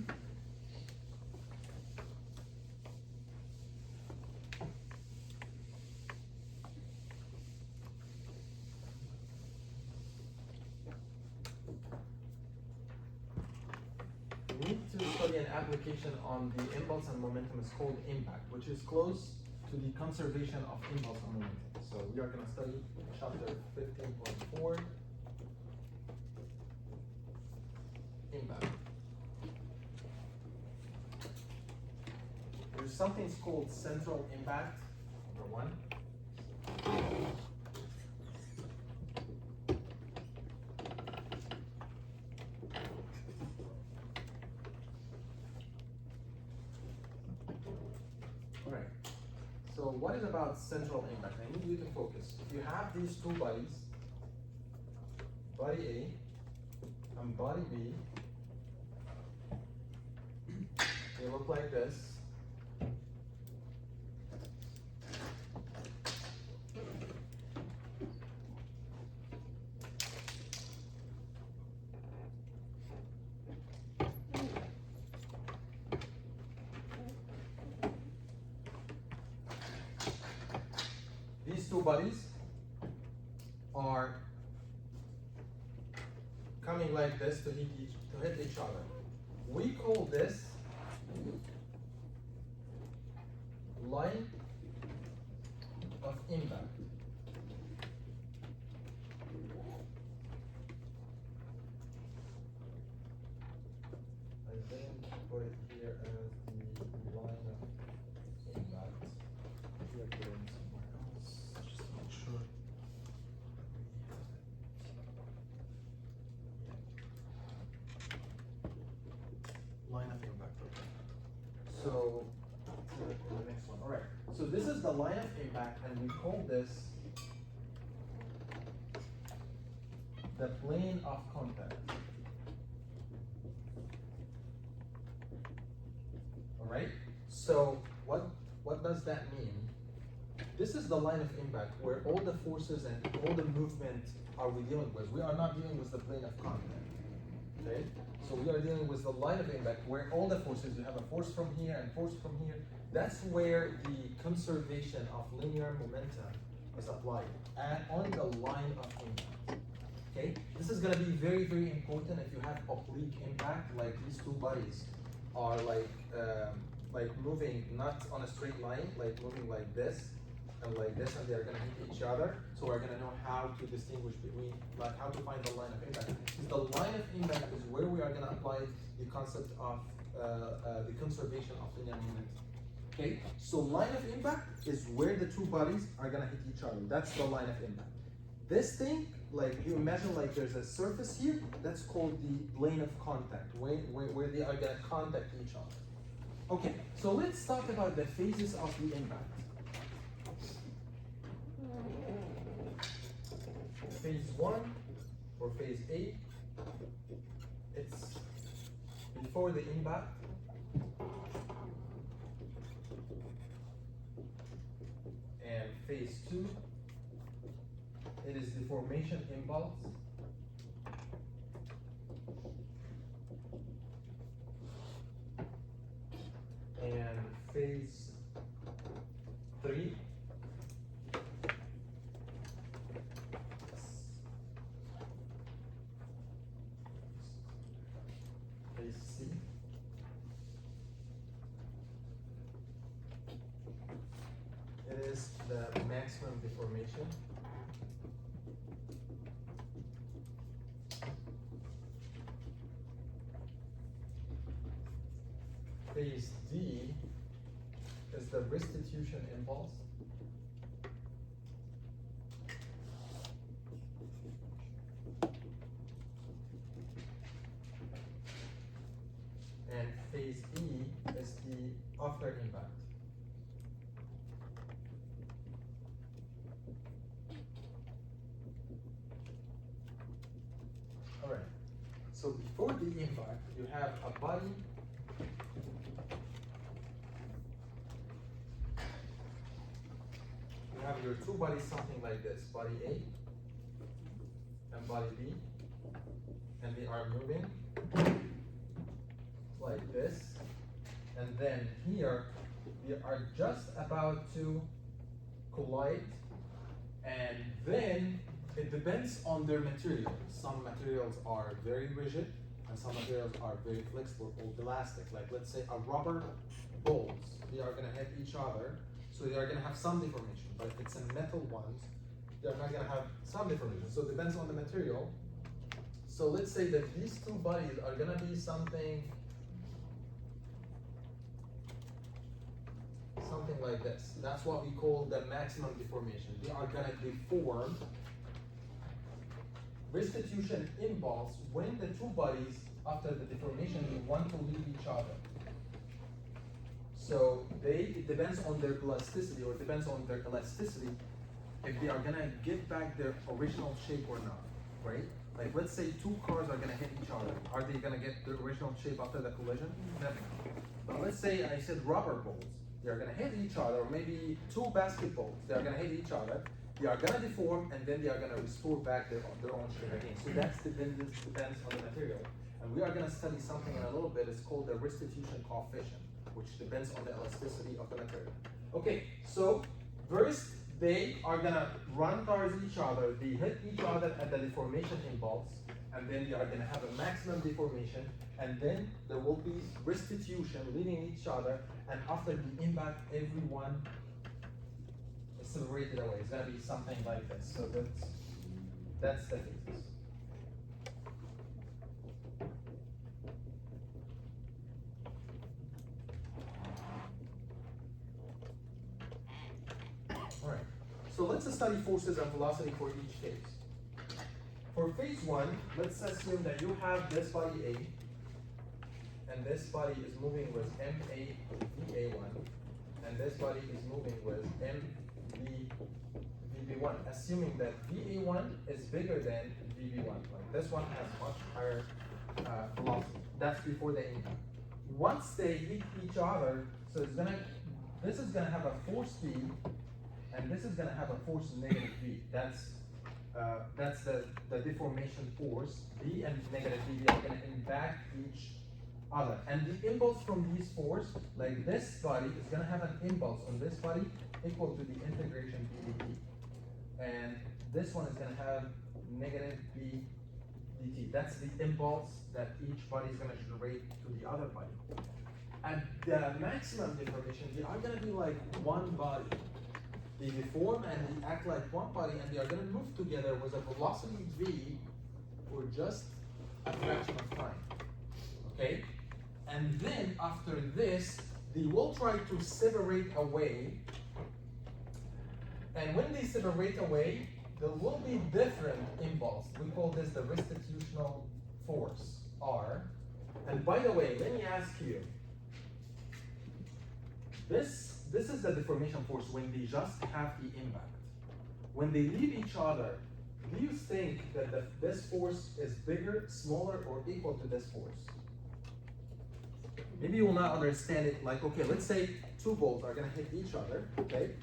A: need to study an application on the impulse and momentum. It's called impact, which is close to the conservation of impulse and momentum. So we are going to study chapter 15.4, impact. There's something called central impact, number one. Alright, so what is about central impact? I need you to focus. If you have these two bodies, body A and body B, they look like this. These two bodies are coming like this to hit each other. We call this line of impact. I didn't put it here as the line of impact. Here, put it somewhere else, just to make sure. Line of impact. Okay. So the next one. All right. So this is the line of impact, and we call this the plane of contact. All right. So what does that mean? This is the line of impact where all the forces and all the movement are we dealing with. We are not dealing with the plane of contact. Okay? So we are dealing with the line of impact where all the forces, you have a force from here and force from here. That's where the conservation of linear momentum is applied on the line of impact. Okay? This is going to be very, very important if you have oblique impact, like these two bodies are like moving not on a straight line, like moving like this and like this, and they're going to hit each other. So we're going to know how to distinguish between, like how to find the line of impact. The line of impact is where we are going to apply the concept of the conservation of linear momentum. Okay, so line of impact is where the two bodies are going to hit each other. That's the line of impact. This thing, like you imagine like there's a surface here, that's called the plane of contact, where they are going to contact each other. Okay, so let's talk about the phases of the impact. Phase 1 or phase A, it's before the impact. And phase 2, it is the formation impulse. And phase 3, phase C, deformation. Phase D is the restitution impulse. And phase E is the after impact. Alright, so before the impact, you have a body you have your two bodies something like this, body A and body B, and they are moving like this, and then here we are just about to collide, and then it depends on their material. Some materials are very rigid and some materials are very flexible or elastic. Like let's say a rubber bolts, they are gonna hit each other, so they are gonna have some deformation. But if it's a metal ones, they're not gonna have some deformation. So it depends on the material. So let's say that these two bodies are gonna be something like this. That's what we call the maximum deformation. They are gonna deform. Restitution impulse when the two bodies after the deformation they want to leave each other. So it depends on their plasticity, or it depends on their elasticity, if they are gonna get back their original shape or not, right? Like let's say two cars are gonna hit each other. Are they gonna get their original shape after the collision? Never. But let's say I said rubber balls, they are gonna hit each other, or maybe two basketballs, they are gonna hit each other, they are gonna deform, and then they are gonna restore back their own shape again. So that's depends on the material. And we are gonna study something in a little bit, it's called the restitution coefficient, which depends on the elasticity of the material. Okay, so first they are gonna run towards each other, they hit each other at the deformation impulse, and then they are gonna have a maximum deformation, and then there will be restitution leading each other, and after the impact, everyone is separated away. It's gonna be something like this. So that's the physics. Alright, so let's study forces and velocity for each phase. For phase one, let's assume that you have this body A, and this body is moving with MA/VA1, and this body is moving with MB/VB1, assuming that VA1 is bigger than VB1. Like this one has much higher velocity. That's before the impact. Once they hit each other, so this is gonna have a force B, and this is gonna have a force negative V. That's the deformation force. B and negative V are gonna impact each other. And the impulse from these force, like this body is gonna have an impulse on this body equal to the integration B dt. And this one is gonna have negative B dt. That's the impulse that each body is gonna generate to the other body. At the maximum deformation, they are gonna be like one body. They deform and they act like one body, and they are going to move together with a velocity v for just a fraction of time. Okay? And then after this, they will try to separate away. And when they separate away, there will be different impulse. We call this the restitutional force, R. And by the way, let me ask you, this is the deformation force when they just have the impact. When they leave each other, do you think that this force is bigger, smaller, or equal to this force? Maybe you will not understand it like, okay, let's say two balls are gonna hit each other, okay?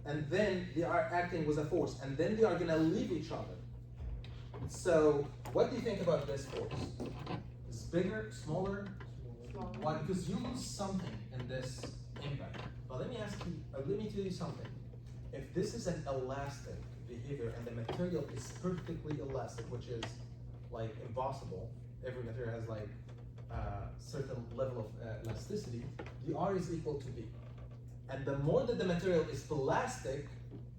A: And then they are acting with a force, and then they are gonna leave each other. So, what do you think about this force? Is bigger, smaller? Why? Because you lose something in this impact. But let me ask you, let me tell you something. If this is an elastic behavior and the material is perfectly elastic, which is like impossible, every material has like a certain level of elasticity, the R is equal to B. And the more that the material is elastic,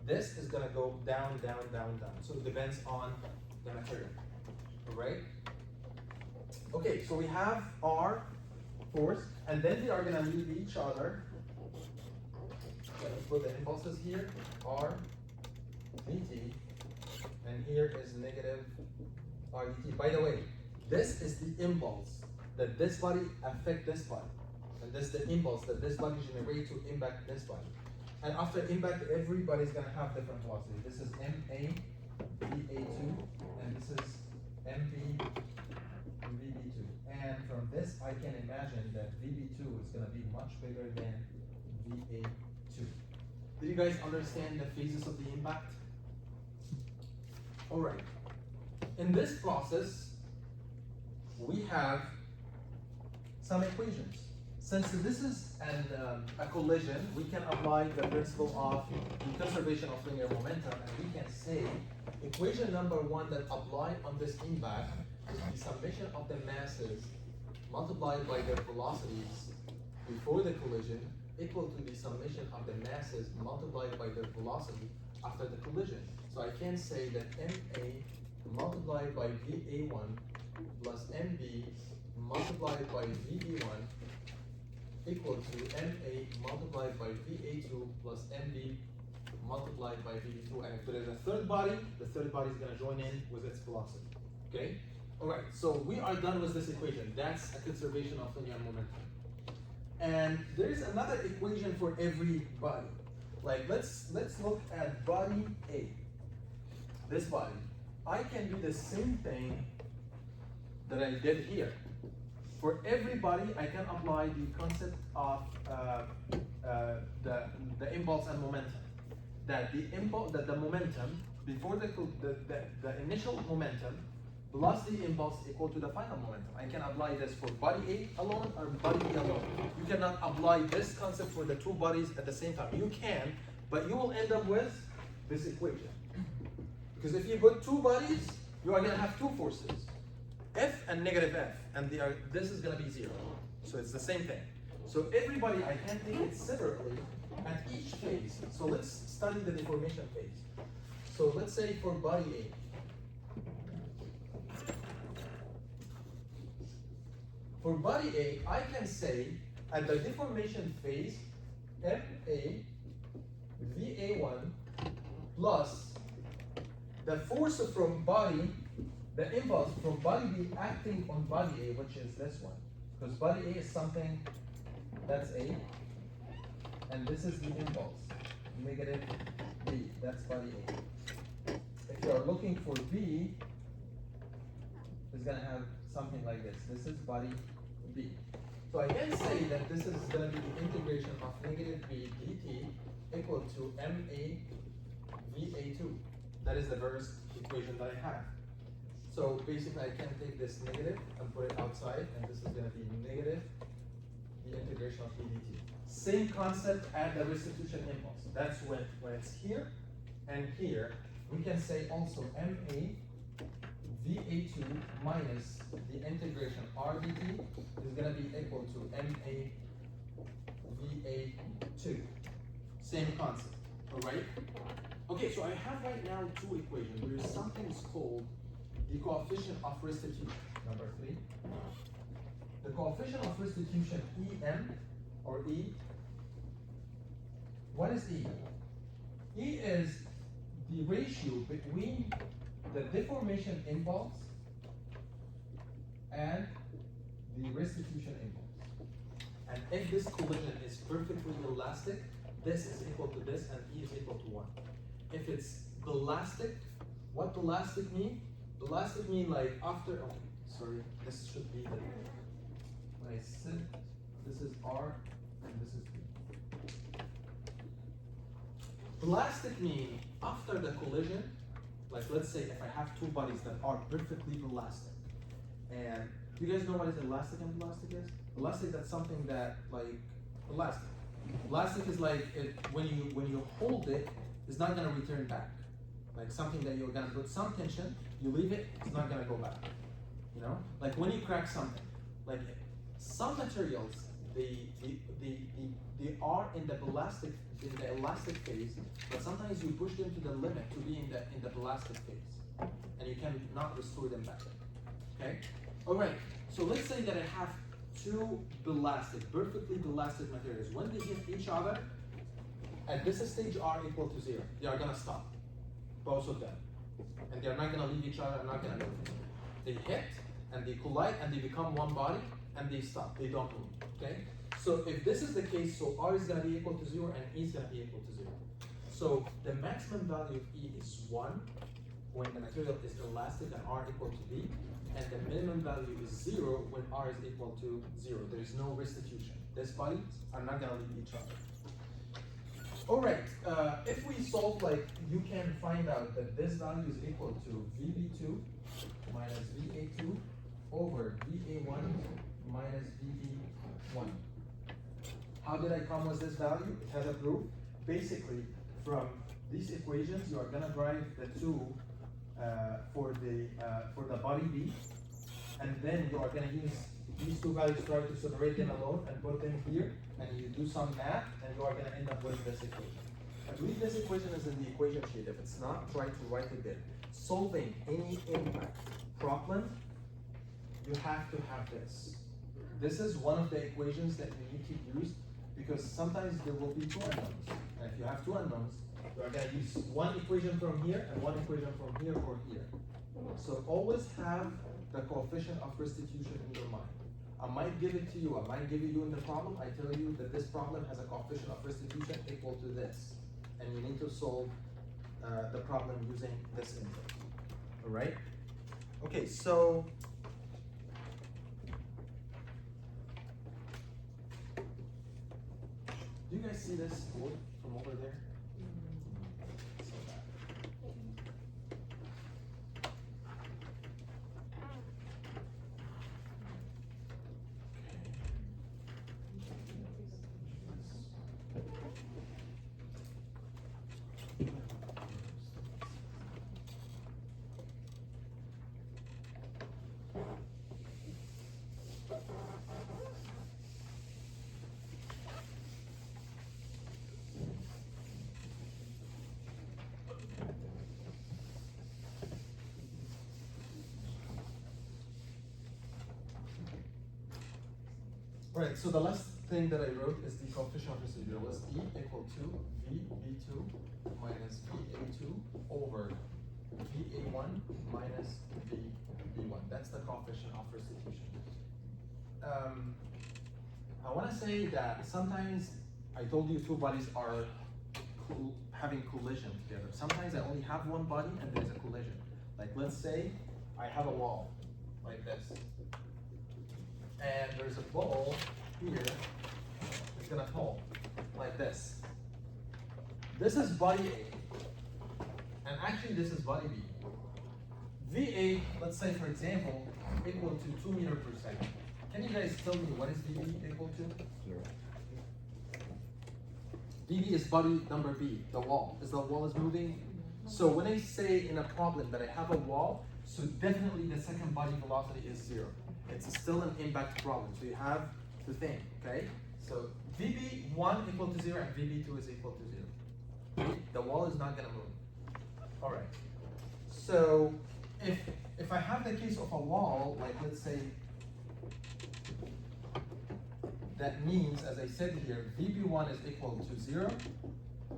A: this is gonna go down, down, down, down. So it depends on the material, all right? Okay, so we have our force, and then they are gonna leave each other. So let's put the impulses here, R, dt, and here is negative R dt. By the way, this is the impulse that this body affect this body. And this is the impulse that this body generates to impact this body. And after impact, everybody's gonna have different velocity. This is MA, VA2, and this is MB, VB2. And from this, I can imagine that VB2 is gonna be much bigger than VA2. Did you guys understand the phases of the impact? All right. In this process, we have some equations. Since this is a collision, we can apply the principle of the conservation of linear momentum, and we can say equation number one that apply on this impact is the summation of the masses multiplied by their velocities before the collision equal to the summation of the masses multiplied by their velocity after the collision. So I can say that MA multiplied by VA1 plus MB multiplied by VB1 equal to MA multiplied by VA2 plus MB multiplied by VB2. And if there is a third body, the third body is going to join in with its velocity. Okay? Alright, so we are done with this equation. That's a conservation of linear momentum. And there is another equation for every body. Like let's look at body A. This body. I can do the same thing that I did here. For everybody, I can apply the concept of the impulse and momentum. That the momentum before the initial momentum plus the impulse equal to the final momentum. I can apply this for body A alone or body B alone. You cannot apply this concept for the two bodies at the same time. You can, but you will end up with this equation. Because if you put two bodies, you are going to have two forces. F and negative F, and this is going to be zero. So it's the same thing. So everybody, I can take it separately at each phase. So let's study the deformation phase. So let's say for body A. For body A, I can say at the deformation phase, MA VA1 plus the force from body, the impulse from body B acting on body A, which is this one. Because body A is something that's A, and this is the impulse, negative B, that's body A. If you are looking for B, it's gonna have something like this. This is body B. So I can say that this is gonna be the integration of negative B dt equal to MA VA2. That is the first equation that I have. So basically I can take this negative and put it outside, and this is going to be negative the integration of B dt. Same concept at the restitution impulse. That's when it's here and here. We can say also MA VA2 minus the integration R dt is going to be equal to MA VA2. Same concept, all right? Okay, so I have right now two equations. There is something called the coefficient of restitution, number 3. The coefficient of restitution, EM, or E. What is E? E is the ratio between the deformation impulse and the restitution impulse. And if this collision is perfectly elastic, this is equal to this, and E is equal to 1. If it's ballastic, what ballastic mean? Ballastic mean like after, oh, sorry, this should be the, when I said, this is R and this is B. Ballastic mean after the collision, like let's say if I have two bodies that are perfectly ballastic, and do you guys know what is elastic and ballastic is? Elastic, that's something that like, elastic. Elastic is like when you hold it, it's not gonna return back. Like something that you're gonna put some tension, you leave it, it's not gonna go back. You know? Like when you crack something, like some materials, they are in the elastic phase, but sometimes you push them to the limit to be in the elastic phase, and you cannot restore them back. Okay. All right. So let's say that I have two perfectly elastic materials. When they hit each other, at this stage R equal to 0, they are gonna stop, both of them, and they're not gonna leave each other. Not gonna move. They hit and they collide and they become one body and they stop. They don't move. Okay. So if this is the case, so R is gonna be equal to 0 and E is gonna be equal to 0. So the maximum value of E is 1 when the material is elastic and R equal to B, and the minimum value is 0 when R is equal to 0. There is no restitution. These bodies are not gonna leave each other. All right, if we solve, like, you can find out that this value is equal to VB2 minus VA2 over VA1 minus VB1. How did I come with this value? It has a proof. Basically, from these equations, you are gonna derive the 2 for the body B, and then you are gonna use these two values, try to separate them alone and put them here, and you do some math, and you are gonna end up with this equation. I believe this equation is in the equation sheet. If it's not, try to write it there. Solving any impact problem, you have to have this. This is one of the equations that you need to use, because sometimes there will be two unknowns. And if you have two unknowns, you are going to use one equation from here and one equation from here or here. So always have the coefficient of restitution in your mind. I might give it to you, I might give it you in the problem. I tell you that this problem has a coefficient of restitution equal to this. And you need to solve the problem using this input. All right? Okay, so do you guys see this board from over there? So bad. Alright, so the last thing that I wrote is the coefficient of residue. Was E equal to VB2 minus VA2 over VA1 minus VB1. That's the coefficient of restitution. I want to say that sometimes I told you two bodies are having collision together. Sometimes I only have one body and there's a collision. Like, let's say I have a wall like this, and there's a ball here that's gonna fall like this. This is body A, and actually this is body B. VA, let's say for example, equal to 2 meters per second. Can you guys tell me what is VB equal to?
B: 0.
A: VB is body number B, the wall. Is the wall is moving? So when I say in a problem that I have a wall, so definitely the second body velocity is 0. It's still an impact problem, so you have to think, okay? So VB1 equal to 0 and VB2 is equal to 0. The wall is not gonna move. All right. So if I have the case of a wall, like let's say, that means, as I said here, VB1 is equal to 0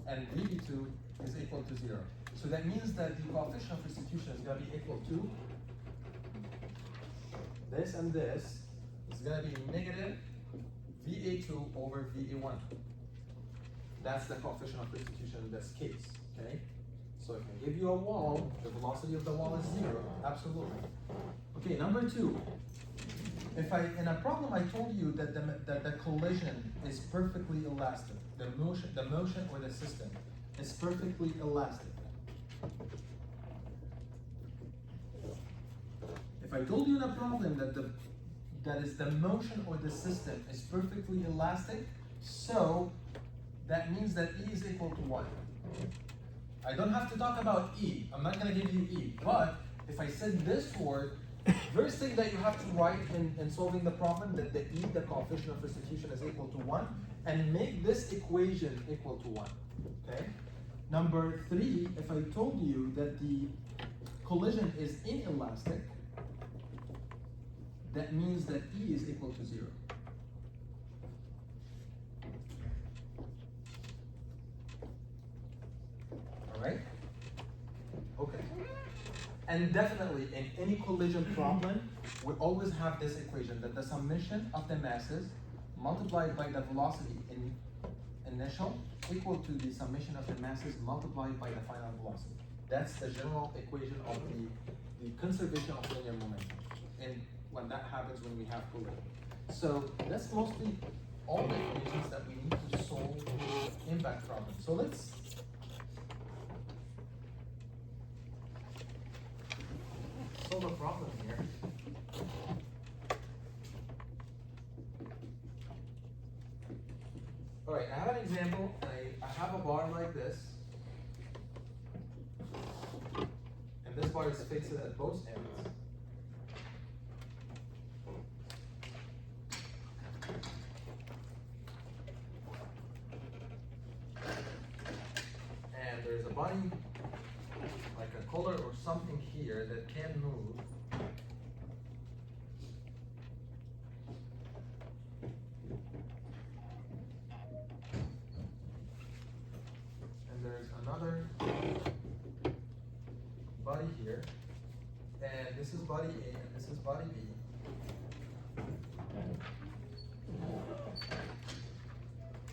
A: and VB2 is equal to 0. So that means that the coefficient of restitution is gonna be equal to this and this is going to be negative VA2 over VA1. That's the coefficient of restitution in this case, okay? So if I give you a wall, the velocity of the wall is 0, absolutely. Okay, number 2. If in a problem I told you that the collision is perfectly elastic, the motion or the system is perfectly elastic. If I told you in a problem that the motion or the system is perfectly elastic, so that means that E is equal to 1. I don't have to talk about E. I'm not going to give you E. But if I said this word, First thing that you have to write in solving the problem, that the E, the coefficient of restitution, is equal to 1, and make this equation equal to 1, okay? Number 3, if I told you that the collision is inelastic, that means that E is equal to 0. Alright? Okay. And definitely in any collision problem, we always have this equation that the summation of the masses multiplied by the velocity in initial equal to the summation of the masses multiplied by the final velocity. That's the general equation of the conservation of linear momentum. And when that happens when we have collision. So that's mostly all the equations that we need to solve impact problem. So let's solve a problem here. All right, I have an example, and I have a bar like this, and this bar is fixed at both ends. And there's a body, like a collar or something here that can move. And there's another body here, and this is body A and this is body B.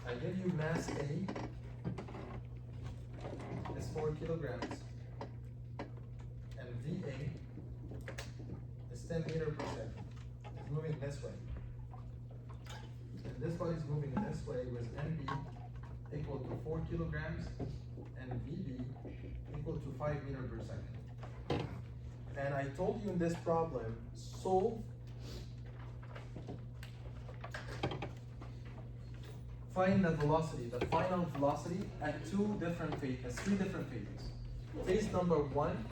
A: I give you mass A is 4 kilograms, and VA is 10 meters per second. It's moving this way. And this body is moving this way with MB equal to 4 kilograms and VB equal to 5 meters per second. And I told you in this problem, find the velocity, the final velocity at three different phases. Phase number 1,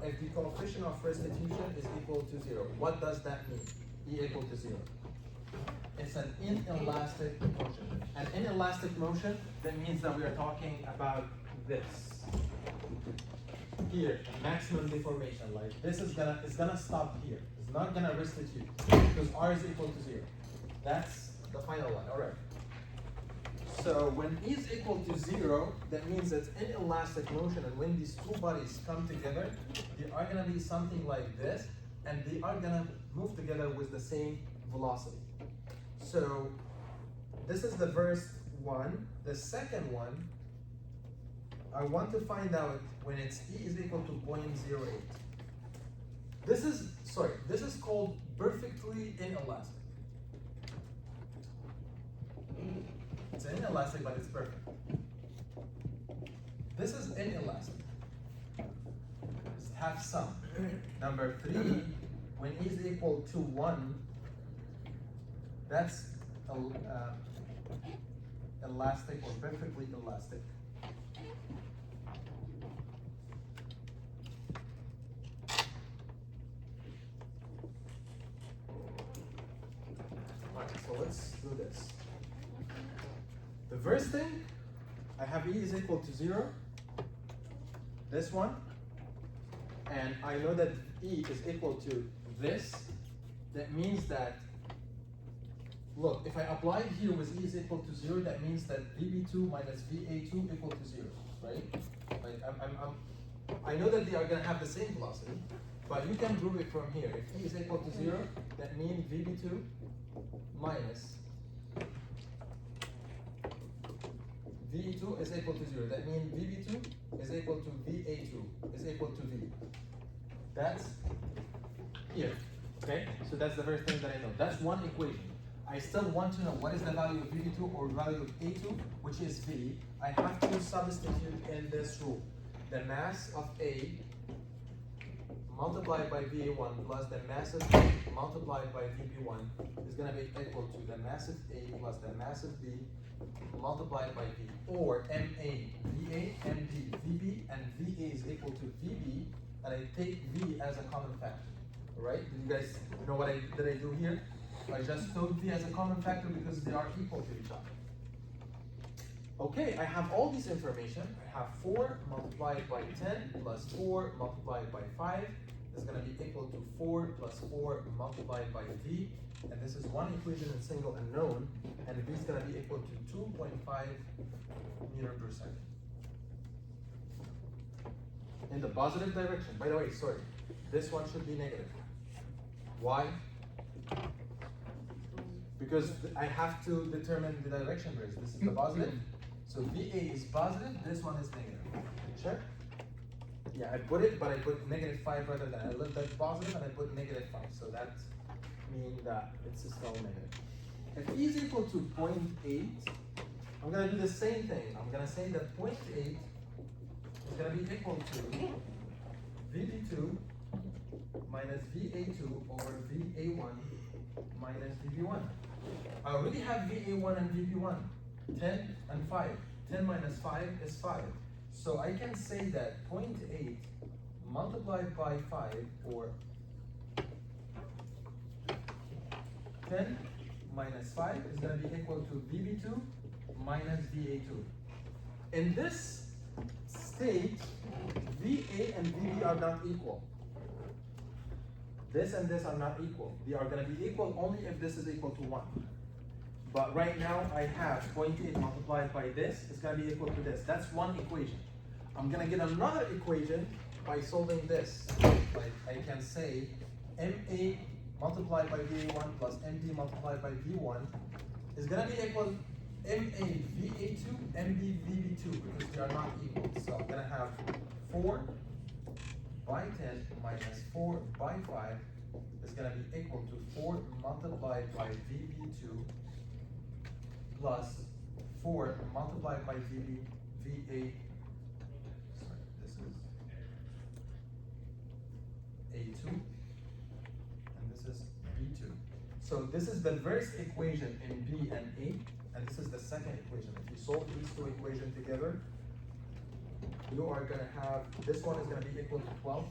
A: if the coefficient of restitution is equal to 0. What does that mean? E equal to 0. It's an inelastic motion. An inelastic motion, that means that we are talking about this. Here, maximum deformation, like this is gonna stop here. It's not gonna restitute because R is equal to 0. That's the final one, all right. So when E is equal to 0, that means it's inelastic motion, and when these two bodies come together, they are gonna be something like this, and they are gonna move together with the same velocity. So this is the first one. The second one, I want to find out when it's E is equal to 0.08. This is called perfectly inelastic. It's inelastic, but it's perfect. This is inelastic. Just have some. Number 3, when E is equal to 1, that's elastic or perfectly elastic. Alright, so let's do this. The first thing, I have E is equal to 0, this one, and I know that E is equal to this. That means that, look, if I apply here with E is equal to 0, that means that VB2 minus VA2 equal to 0, right? Like I know that they are gonna have the same velocity, but you can prove it from here. If E is equal to 0, that means VB2 minus VE2 is equal to 0. That means VB2 is equal to VA2 is equal to V. That's here, okay? So that's the first thing that I know. That's one equation. I still want to know what is the value of VB2 or value of A2, which is V. I have to substitute in this rule. The mass of A multiplied by VA1 plus the mass of B multiplied by VB1 is going to be equal to the mass of A plus the mass of B multiplied by V, or MA, VA, MB, VB, and VA is equal to VB, and I take V as a common factor, Right? Did you guys know what I do here? I just took V as a common factor because they are equal to each other. Okay, I have all this information. I have 4 multiplied by 10 plus 4 multiplied by 5 is going to be equal to 4 plus 4 multiplied by V. And this is one equation in single unknown. And V is going to be equal to 2.5 meter per second. In the positive direction. By the way, sorry, this one should be negative. Why? Because I have to determine the direction raise. This is the positive. So VA is positive, this one is negative. Check. Yeah, I put it, but I put -5 rather than I left that positive and I put -5. So that means that it's still negative. If E is equal to 0.8, I'm gonna do the same thing. I'm gonna say that 0.8 is gonna be equal to VB2 minus VA2 over VA1 minus VB1. I already have VA1 and VB1, 10 and 5. 10 minus 5 is 5. So I can say that 0.8 multiplied by 5, or 10 minus 5 is going to be equal to VB2 minus VA2. In this state, VA and VB are not equal. This and this are not equal. They are going to be equal only if this is equal to 1. But right now I have 0.8 multiplied by this is going to be equal to this. That's one equation. I'm going to get another equation by solving this. Like I can say MA multiplied by VA1 plus MB multiplied by V1 is going to be equal MA VA2, MB VB2 because they are not equal. So I'm going to have 4 by 10 minus 4 by 5 is going to be equal to 4 multiplied by VB2 plus 4 multiplied by VA, sorry, this is A2, and this is B2. So this is the first equation in B and A, and this is the second equation. If you solve these two equations together, you are going to have, this one is going to be equal to 12,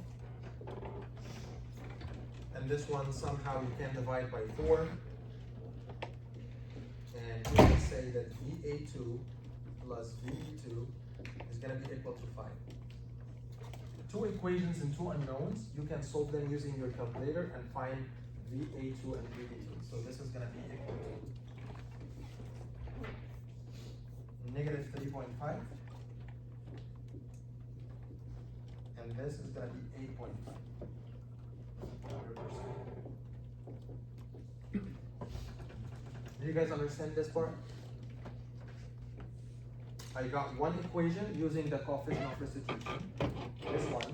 A: and this one somehow you can divide by 4, and you can say that VA2 plus VB2 is going to be equal to 5. Two equations and two unknowns, you can solve them using your calculator and find VA2 and VB2. So this is going to be equal to -3.5. And this is going to be 8.5. Do you guys understand this part? I got one equation using the coefficient of restitution, this one,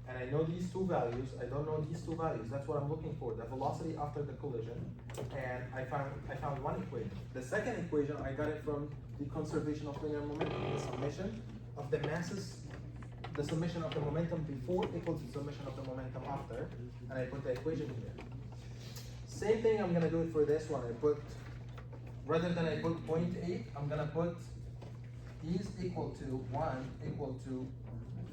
A: and I know these two values. I don't know these two values. That's what I'm looking for, the velocity after the collision, and I found one equation. The second equation, I got it from the conservation of linear momentum, the summation of the masses, the summation of the momentum before equals the summation of the momentum after, and I put the equation here. Same thing, I'm gonna do it for this one. I put, rather than I put 0.8, I'm gonna put E is equal to 1 equal to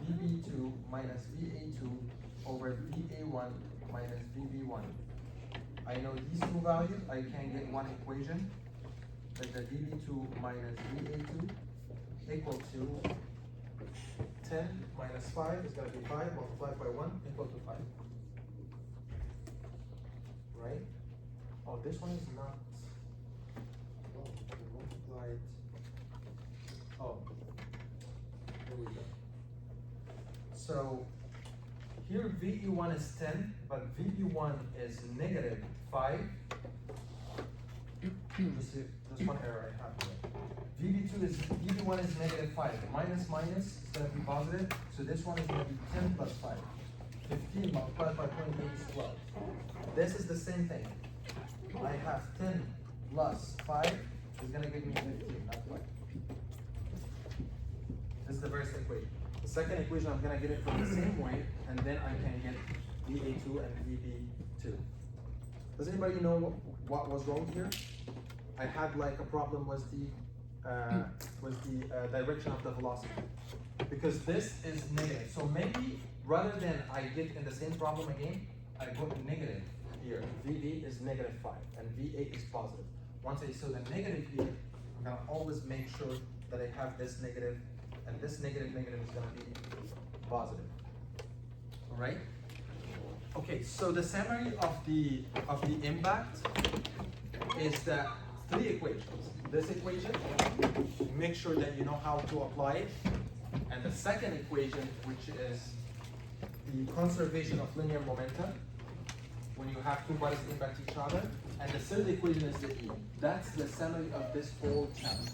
A: VB2 minus VA2 over VA1 minus VB1. I know these two values, I can get one equation, that the VB2 minus VA2 equal to 10 minus 5 is going to be 5 multiplied by 1 equal to 5. Right? Oh, this one is not. Oh, multiplied. Oh, here we go. So here VE1 is 10, but VB1 is -5. Just one error I have here. VB1 is -5. Minus minus is going to be positive. So this one is going to be 10 plus 5. 15 multiplied by 0.8 is 12. This is the same thing. I have 10 plus 5 is going to give me 15, not 5. This is the first equation. The second equation, I'm going to get it from the same way, and then I can get VA2 and VB2. Does anybody know what was wrong here? I had like a problem with the direction of the velocity, because this is negative. So maybe rather than I get in the same problem again, I go negative here, VB is negative 5, and VA is positive. Once I saw the negative here, I'm gonna always make sure that I have this negative, and this negative is gonna be positive. All right? Okay, so the summary of the impact is that 3 equations. This equation, make sure that you know how to apply it, and the second equation, which is the conservation of linear momentum when you have two bodies impact each other, and the third equation is the E. That's the summary of this whole chapter.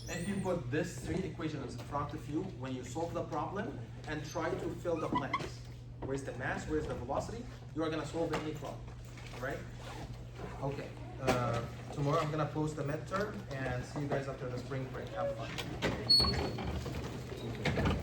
A: If you put these 3 equations in front of you when you solve the problem and try to fill the blanks, where's the mass, where's the velocity, you are gonna solve any problem, all right? Okay, tomorrow I'm gonna post the midterm and see you guys after the spring break. Have fun.